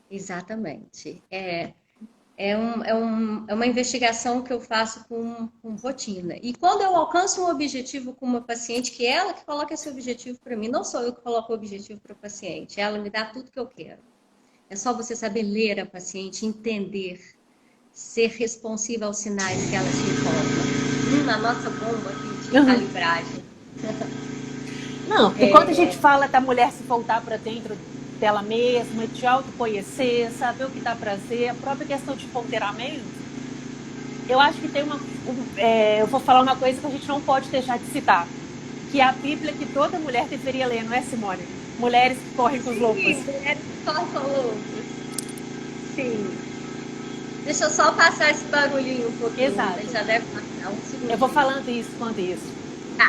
Exatamente. É uma investigação que eu faço com rotina. E quando eu alcanço um objetivo com uma paciente, que é ela que coloca esse objetivo para mim, não sou eu que coloco o objetivo para o paciente, ela me dá tudo que eu quero. É só você saber ler a paciente, entender, ser responsiva aos sinais que ela te informa. A nossa bomba aqui de calibragem. Não, e quando a gente fala da mulher se voltar para dentro dela mesma, de autoconhecer, saber o que dá prazer, a própria questão de empoderamento, eu acho que tem eu vou falar uma coisa que a gente não pode deixar de citar, que é a Bíblia que toda mulher deveria ler, não é, Simone? Mulheres que correm com os lobos. Sim, mulheres que correm com lobos. Sim. Deixa eu só passar esse barulhinho um pouquinho. Exato. Já deve passar um segundo. Eu vou falando isso enquanto isso. Tá.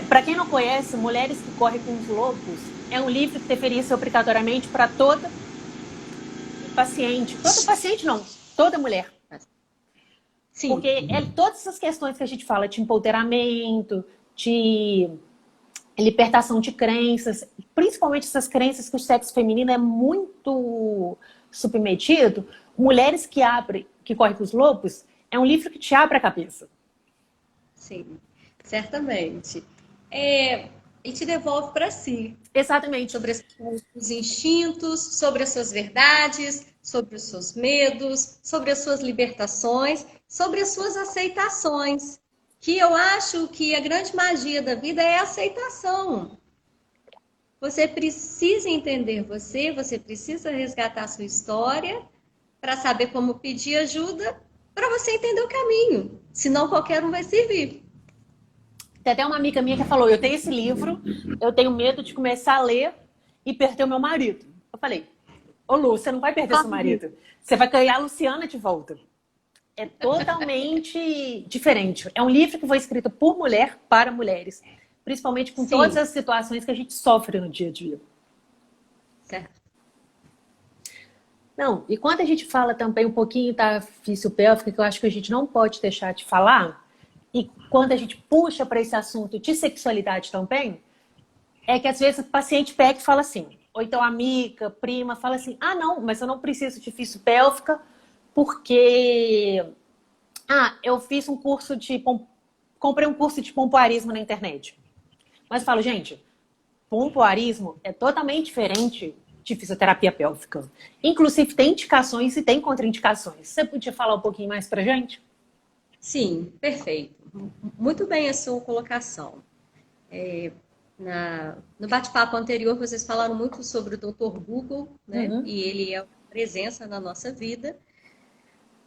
Para quem não conhece, Mulheres que Correm com os Lobos é um livro que deveria ser obrigatoriamente para toda paciente. Toda paciente não, toda mulher. Sim. Porque todas essas questões que a gente fala de empoderamento, de libertação de crenças, principalmente essas crenças que o sexo feminino é muito submetido, Mulheres que Correm com os Lobos é um livro que te abre a cabeça. Sim, certamente. E te devolve para si. Exatamente. Sobre os instintos, sobre as suas verdades, sobre os seus medos, sobre as suas libertações, sobre as suas aceitações. Que eu acho que a grande magia da vida é a aceitação. Você precisa entender você precisa resgatar a sua história para saber como pedir ajuda, para você entender o caminho. Senão qualquer um vai servir. Tem até uma amiga minha que falou, eu tenho esse livro, eu tenho medo de começar a ler e perder o meu marido. Eu falei, ô Lu, você não vai perder seu marido. Você vai ganhar a Luciana de volta. É totalmente diferente. É um livro que foi escrito por mulher para mulheres. Principalmente com todas as situações que a gente sofre no dia a dia. Certo. Não, e quando a gente fala também um pouquinho da fisiopélvica, que eu acho que a gente não pode deixar de falar, e quando a gente puxa para esse assunto de sexualidade também, é que às vezes o paciente pega e fala assim, ou então amiga, prima, fala assim, ah não, mas eu não preciso de fisiopélvica porque eu fiz um curso de comprei um curso de pompoarismo na internet. Mas eu falo, gente, pompoarismo é totalmente diferente de fisioterapia pélvica. Inclusive, tem indicações e tem contraindicações. Você podia falar um pouquinho mais pra gente? Sim, perfeito. Muito bem a sua colocação. No bate-papo anterior, vocês falaram muito sobre o Dr. Google, né? Uhum. E ele é uma presença na nossa vida.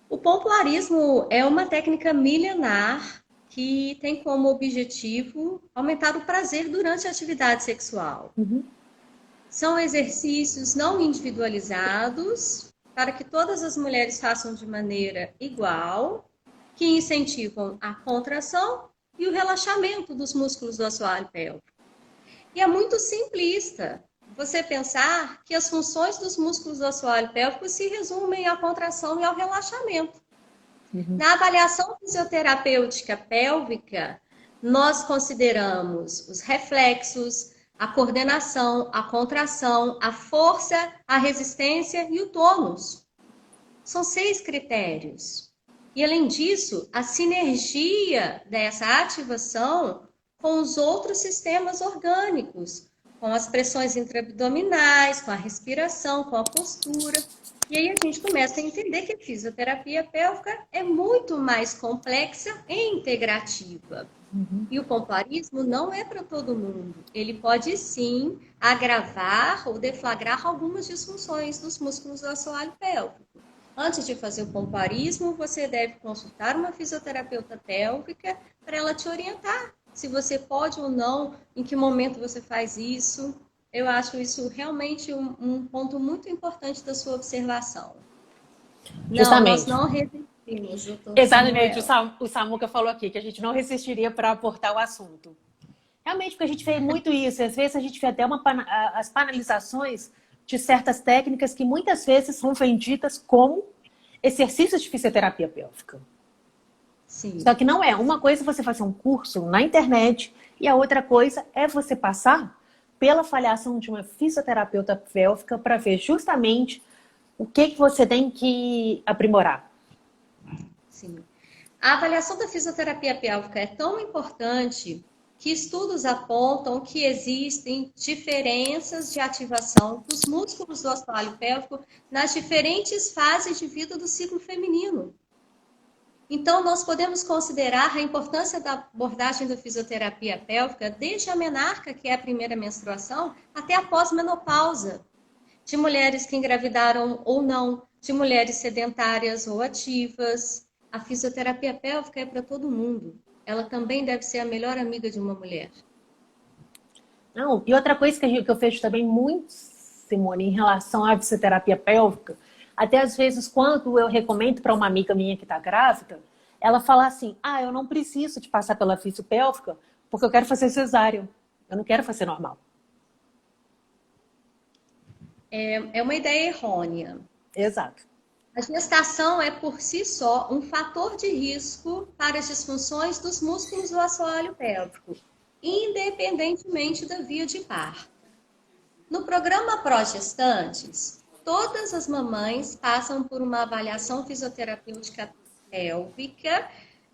O pompoarismo é uma técnica milenar que tem como objetivo aumentar o prazer durante a atividade sexual. Uhum. São exercícios não individualizados para que todas as mulheres façam de maneira igual, que incentivam a contração e o relaxamento dos músculos do assoalho pélvico. E é muito simplista você pensar que as funções dos músculos do assoalho pélvico se resumem à contração e ao relaxamento. Uhum. Na avaliação fisioterapêutica pélvica, nós consideramos os reflexos, a coordenação, a contração, a força, a resistência e o tônus. São 6 critérios. E, além disso, a sinergia dessa ativação com os outros sistemas orgânicos, com as pressões intraabdominais, com a respiração, com a postura. E aí a gente começa a entender que a fisioterapia pélvica é muito mais complexa e integrativa. Uhum. E o pompoarismo não é para todo mundo. Ele pode, sim, agravar ou deflagrar algumas disfunções dos músculos do assoalho pélvico. Antes de fazer o pompoarismo, você deve consultar uma fisioterapeuta pélvica para ela te orientar se você pode ou não, em que momento você faz isso. Eu acho isso realmente um ponto muito importante da sua observação. Justamente. Não, nós não resistimos, doutor Exatamente, Samuel. o Samuca falou aqui que a gente não resistiria para aportar o assunto. Realmente, porque a gente vê muito isso, e às vezes a gente vê até as banalizações de certas técnicas que muitas vezes são vendidas como exercícios de fisioterapia pélvica. Sim. Só que não é. Uma coisa é você fazer um curso na internet e a outra coisa é você passar pela avaliação de uma fisioterapeuta pélvica para ver justamente o que você tem que aprimorar. Sim. A avaliação da fisioterapia pélvica é tão importante que estudos apontam que existem diferenças de ativação dos músculos do assoalho pélvico nas diferentes fases de vida do ciclo feminino. Então, nós podemos considerar a importância da abordagem da fisioterapia pélvica desde a menarca, que é a primeira menstruação, até a pós-menopausa, de mulheres que engravidaram ou não, de mulheres sedentárias ou ativas. A fisioterapia pélvica é para todo mundo. Ela também deve ser a melhor amiga de uma mulher. Não, e outra coisa que eu vejo também muito, Simone, em relação à fisioterapia pélvica, até às vezes quando eu recomendo para uma amiga minha que está grávida, ela fala assim, eu não preciso de passar pela fisiopélvica porque eu quero fazer cesárea, eu não quero fazer normal. É uma ideia errônea. Exato. A gestação é, por si só, um fator de risco para as disfunções dos músculos do assoalho pélvico, independentemente da via de parto. No programa Pró-Gestantes, todas as mamães passam por uma avaliação fisioterapêutica pélvica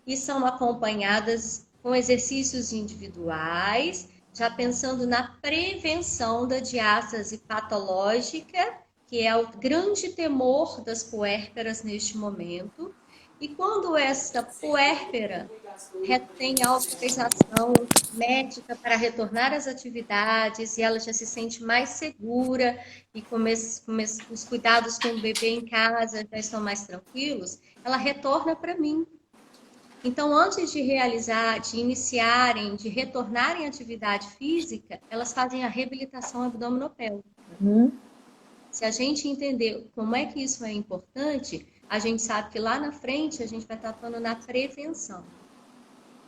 e são acompanhadas com exercícios individuais, já pensando na prevenção da diástase patológica, que é o grande temor das puérperas neste momento. E quando essa puérpera tem autorização médica para retornar às atividades e ela já se sente mais segura e os cuidados com o bebê em casa já estão mais tranquilos, ela retorna para mim. Então, antes de iniciarem, de retornarem à atividade física, elas fazem a reabilitação abdominopélvica. Se a gente entender como é que isso é importante, a gente sabe que lá na frente a gente vai estar falando na prevenção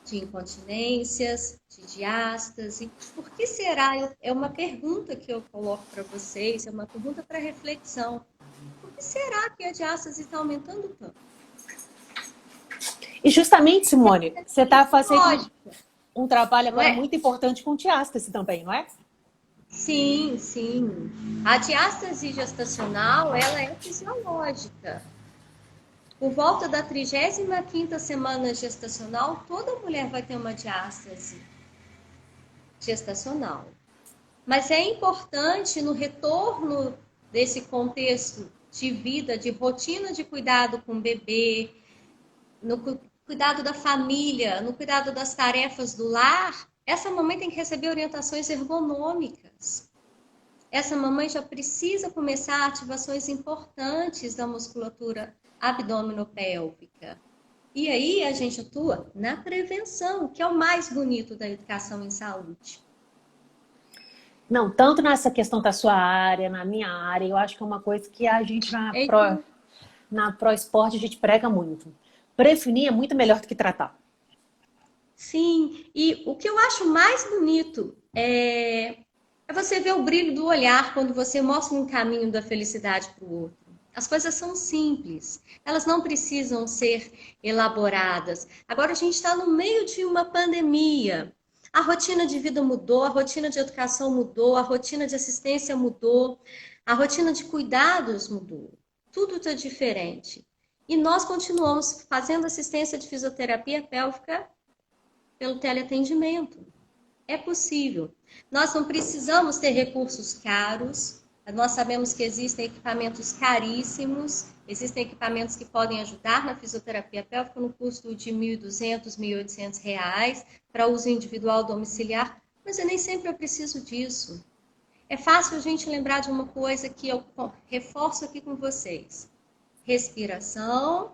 de incontinências, de diástase. Por que será? É uma pergunta que eu coloco para vocês, é uma pergunta para reflexão. Por que será que a diástase está aumentando tanto? E justamente, Simone, você está fazendo um trabalho agora muito importante com diástase também, não é? Sim, sim. A diástase gestacional, ela é fisiológica. Por volta da 35ª semana gestacional, toda mulher vai ter uma diástase gestacional. Mas é importante no retorno desse contexto de vida, de rotina de cuidado com o bebê, no cuidado da família, no cuidado das tarefas do lar, essa mamãe tem que receber orientações ergonômicas. Essa mamãe já precisa começar ativações importantes da musculatura abdominopélvica. E aí a gente atua na prevenção, que é o mais bonito da educação em saúde. Não, tanto nessa questão da sua área, na minha área, eu acho que é uma coisa que a gente na ProEsporte a gente prega muito. Prevenir é muito melhor do que tratar. Sim, e o que eu acho mais bonito é você ver o brilho do olhar quando você mostra um caminho da felicidade para o outro. As coisas são simples, elas não precisam ser elaboradas. Agora a gente está no meio de uma pandemia. A rotina de vida mudou, a rotina de educação mudou, a rotina de assistência mudou, a rotina de cuidados mudou. Tudo está diferente. E nós continuamos fazendo assistência de fisioterapia pélvica pelo teleatendimento. É possível. Nós não precisamos ter recursos caros. Nós sabemos que existem equipamentos caríssimos, existem equipamentos que podem ajudar na fisioterapia pélvica no custo de R$ 1.200, R$ 1.800 para uso individual domiciliar, mas nem sempre eu preciso disso. É fácil a gente lembrar de uma coisa que eu reforço aqui com vocês. Respiração,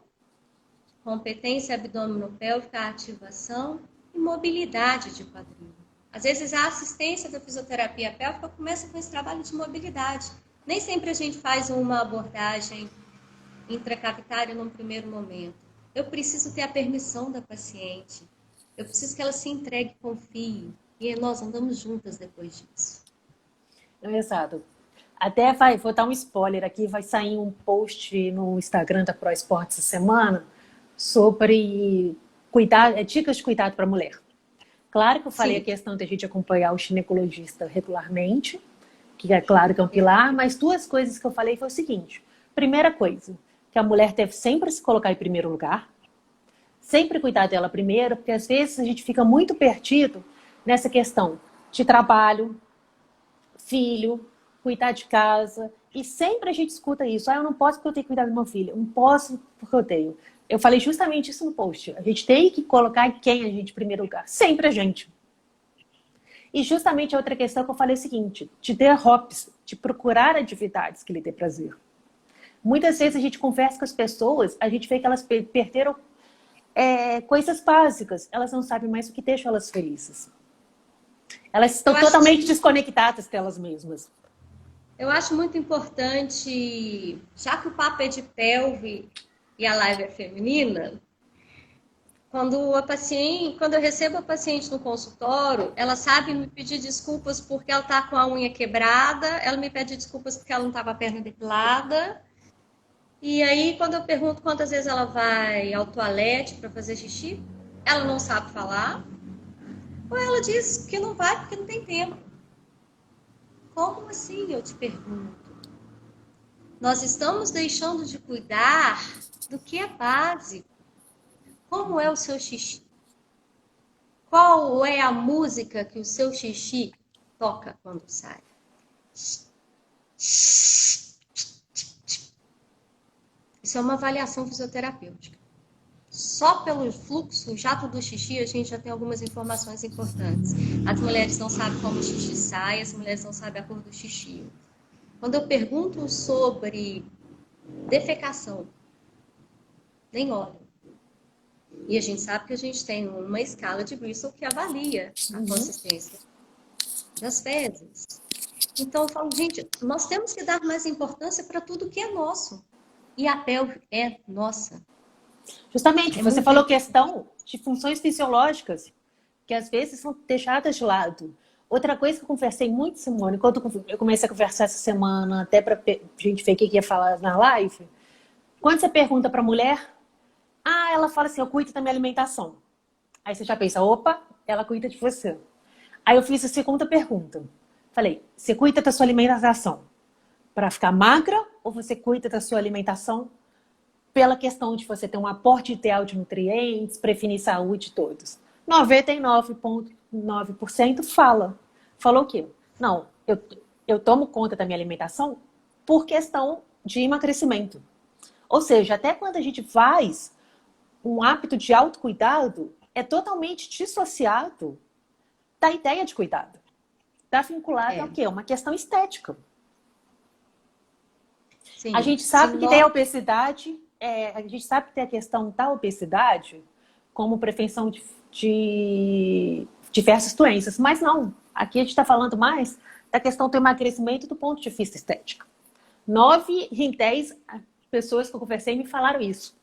competência abdominopélvica, ativação e mobilidade de quadril. Às vezes a assistência da fisioterapia pélvica começa com esse trabalho de mobilidade. Nem sempre a gente faz uma abordagem intracavitária num primeiro momento. Eu preciso ter a permissão da paciente. Eu preciso que ela se entregue, confie. E nós andamos juntas depois disso. Exato. Até vou dar um spoiler aqui, vai sair um post no Instagram da ProEsporte essa semana sobre dicas de cuidado para a mulher. Claro que eu falei a questão de a gente acompanhar o ginecologista regularmente, que é claro que é um pilar, mas duas coisas que eu falei foi o seguinte. Primeira coisa, que a mulher deve sempre se colocar em primeiro lugar, sempre cuidar dela primeiro, porque às vezes a gente fica muito perdido nessa questão de trabalho, filho, cuidar de casa, e sempre a gente escuta isso. Eu não posso porque eu tenho que cuidar do meu filho, eu não posso porque eu tenho. Eu falei justamente isso no post. A gente tem que colocar quem a gente em primeiro lugar. Sempre a gente. E justamente a outra questão que eu falei é o seguinte. De ter hobbies, de procurar atividades que lhe dê prazer. Muitas vezes a gente conversa com as pessoas, a gente vê que elas perderam coisas básicas. Elas não sabem mais o que deixa elas felizes. Elas estão totalmente desconectadas delas mesmas. Eu acho muito importante, já que o papo é de pelve e a live é feminina, quando eu recebo a paciente no consultório, ela sabe me pedir desculpas porque ela está com a unha quebrada, ela me pede desculpas porque ela não está com a perna depilada. E aí, quando eu pergunto quantas vezes ela vai ao toalete para fazer xixi, ela não sabe falar. Ou ela diz que não vai porque não tem tempo. Como assim, eu te pergunto? Nós estamos deixando de cuidar do que é básico. Como é o seu xixi? Qual é a música que o seu xixi toca quando sai? Isso é uma avaliação fisioterapêutica. Só pelo fluxo, jato do xixi, a gente já tem algumas informações importantes. As mulheres não sabem como o xixi sai, as mulheres não sabem a cor do xixi. Quando eu pergunto sobre defecação, nem olham. E a gente sabe que a gente tem uma escala de Bristol que avalia a consistência das fezes. Então, eu falo, gente, nós temos que dar mais importância para tudo que é nosso. E a pelve é nossa. Justamente, você falou questão de funções fisiológicas que às vezes são deixadas de lado. Outra coisa que eu conversei muito, Simone, quando eu comecei a conversar essa semana, até para a gente ver o que ia falar na live, quando você pergunta para a mulher, ela fala assim, eu cuido da minha alimentação. Aí você já pensa, opa, ela cuida de você. Aí eu fiz a segunda pergunta. Falei, você cuida da sua alimentação para ficar magra ou você cuida da sua alimentação pela questão de você ter um aporte ideal de nutrientes, prevenir saúde de todos. 99,9% falou o quê? Não, eu tomo conta da minha alimentação por questão de emagrecimento. Ou seja, até quando a gente faz um hábito de autocuidado, é totalmente dissociado da ideia de cuidado. Está vinculado ao quê? Uma questão estética. Sim, a gente sabe que tem a obesidade, a gente sabe que tem a questão da obesidade como prevenção de diversas doenças, mas não. Aqui a gente está falando mais da questão do emagrecimento do ponto de vista estético. 9 em 10 pessoas que eu conversei me falaram isso.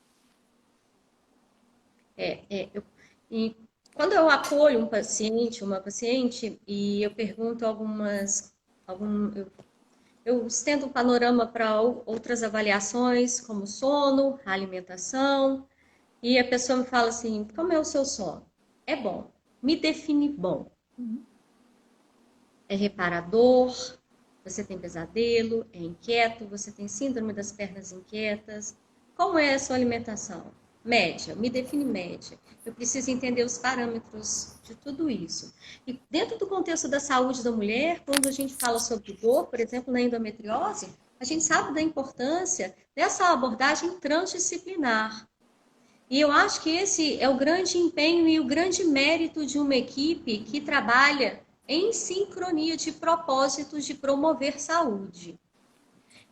E quando eu acolho uma paciente, e eu pergunto eu estendo um panorama para outras avaliações, como sono, alimentação, e a pessoa me fala assim, como é o seu sono? É bom. Me define bom. É reparador? Você tem pesadelo? É inquieto? Você tem síndrome das pernas inquietas? Como é a sua alimentação? Média, me define média. Eu preciso entender os parâmetros de tudo isso. E dentro do contexto da saúde da mulher, quando a gente fala sobre dor, por exemplo, na endometriose, a gente sabe da importância dessa abordagem transdisciplinar. E eu acho que esse é o grande empenho e o grande mérito de uma equipe que trabalha em sincronia de propósitos de promover saúde.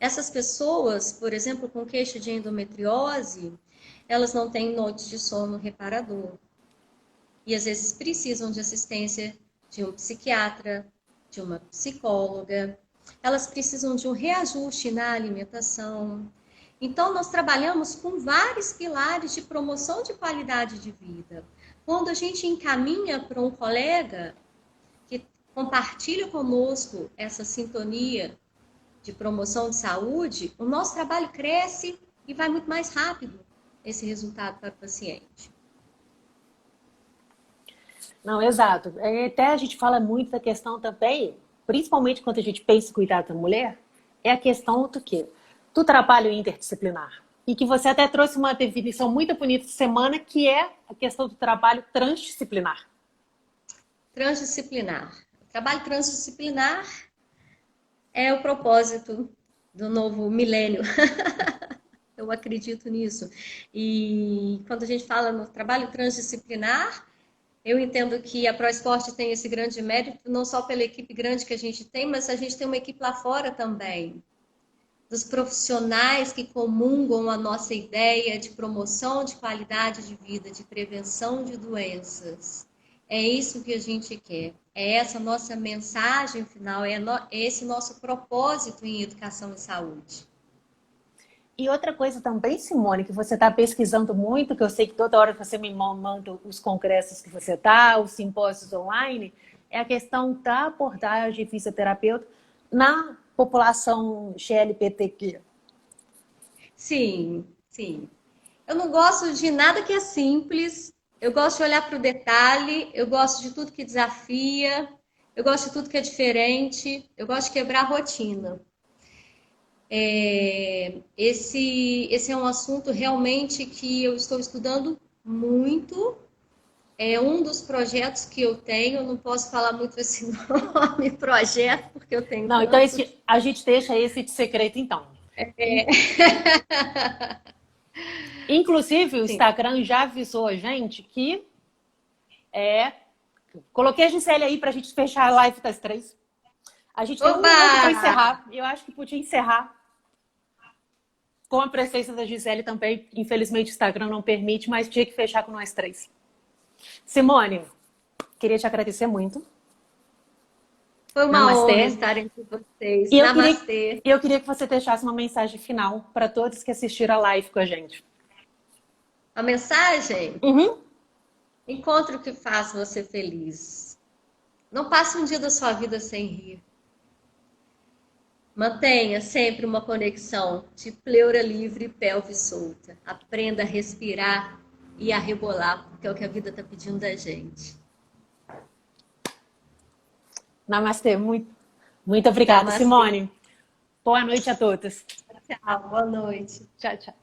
Essas pessoas, por exemplo, com queixa de endometriose, elas não têm noites de sono reparador. E às vezes precisam de assistência de um psiquiatra, de uma psicóloga. Elas precisam de um reajuste na alimentação. Então, nós trabalhamos com vários pilares de promoção de qualidade de vida. Quando a gente encaminha para um colega que compartilha conosco essa sintonia de promoção de saúde, o nosso trabalho cresce e vai muito mais rápido esse resultado para o paciente. Não, exato. Até a gente fala muito da questão também, principalmente quando a gente pensa em cuidar da mulher, é a questão do quê? Do trabalho interdisciplinar. E que você até trouxe uma definição muito bonita essa semana, que é a questão do trabalho transdisciplinar. Transdisciplinar. O trabalho transdisciplinar é o propósito do novo milênio. Eu acredito nisso. E quando a gente fala no trabalho transdisciplinar, eu entendo que a ProEsporte tem esse grande mérito, não só pela equipe grande que a gente tem, mas a gente tem uma equipe lá fora também. Dos profissionais que comungam a nossa ideia de promoção de qualidade de vida, de prevenção de doenças. É isso que a gente quer. É essa nossa mensagem final, é esse nosso propósito em educação e saúde. E outra coisa também, Simone, que você está pesquisando muito, que eu sei que toda hora você me manda os congressos que você está, os simpósios online, é a questão da abordagem fisioterapeuta na população GLBTQ. Sim, sim. Eu não gosto de nada que é simples, eu gosto de olhar para o detalhe, eu gosto de tudo que desafia, eu gosto de tudo que é diferente, eu gosto de quebrar a rotina. Esse é um assunto realmente que eu estou estudando muito. É um dos projetos que eu tenho, eu não posso falar muito esse nome, projeto, porque eu tenho... Não, então a gente deixa esse de secreto, então. Inclusive, o Instagram já avisou a gente que coloquei a Gisele aí pra gente fechar a live das 3. A gente tem um minuto para encerrar. Eu acho que podia encerrar com a presença da Gisele também. Infelizmente, o Instagram não permite, mas tinha que fechar com nós 3. Simone, queria te agradecer muito. Foi uma honra estar entre vocês. E Namastê. eu queria que você deixasse uma mensagem final para todos que assistiram a live com a gente. A mensagem? Uhum. Encontre o que faz você feliz. Não passe um dia da sua vida sem rir. Mantenha sempre uma conexão de pleura livre e pelve solta. Aprenda a respirar e a rebolar, porque é o que a vida está pedindo da gente. Namastê. Muito obrigada, Namastê. Simone. Boa noite a todos. Tchau, boa noite. Tchau, tchau.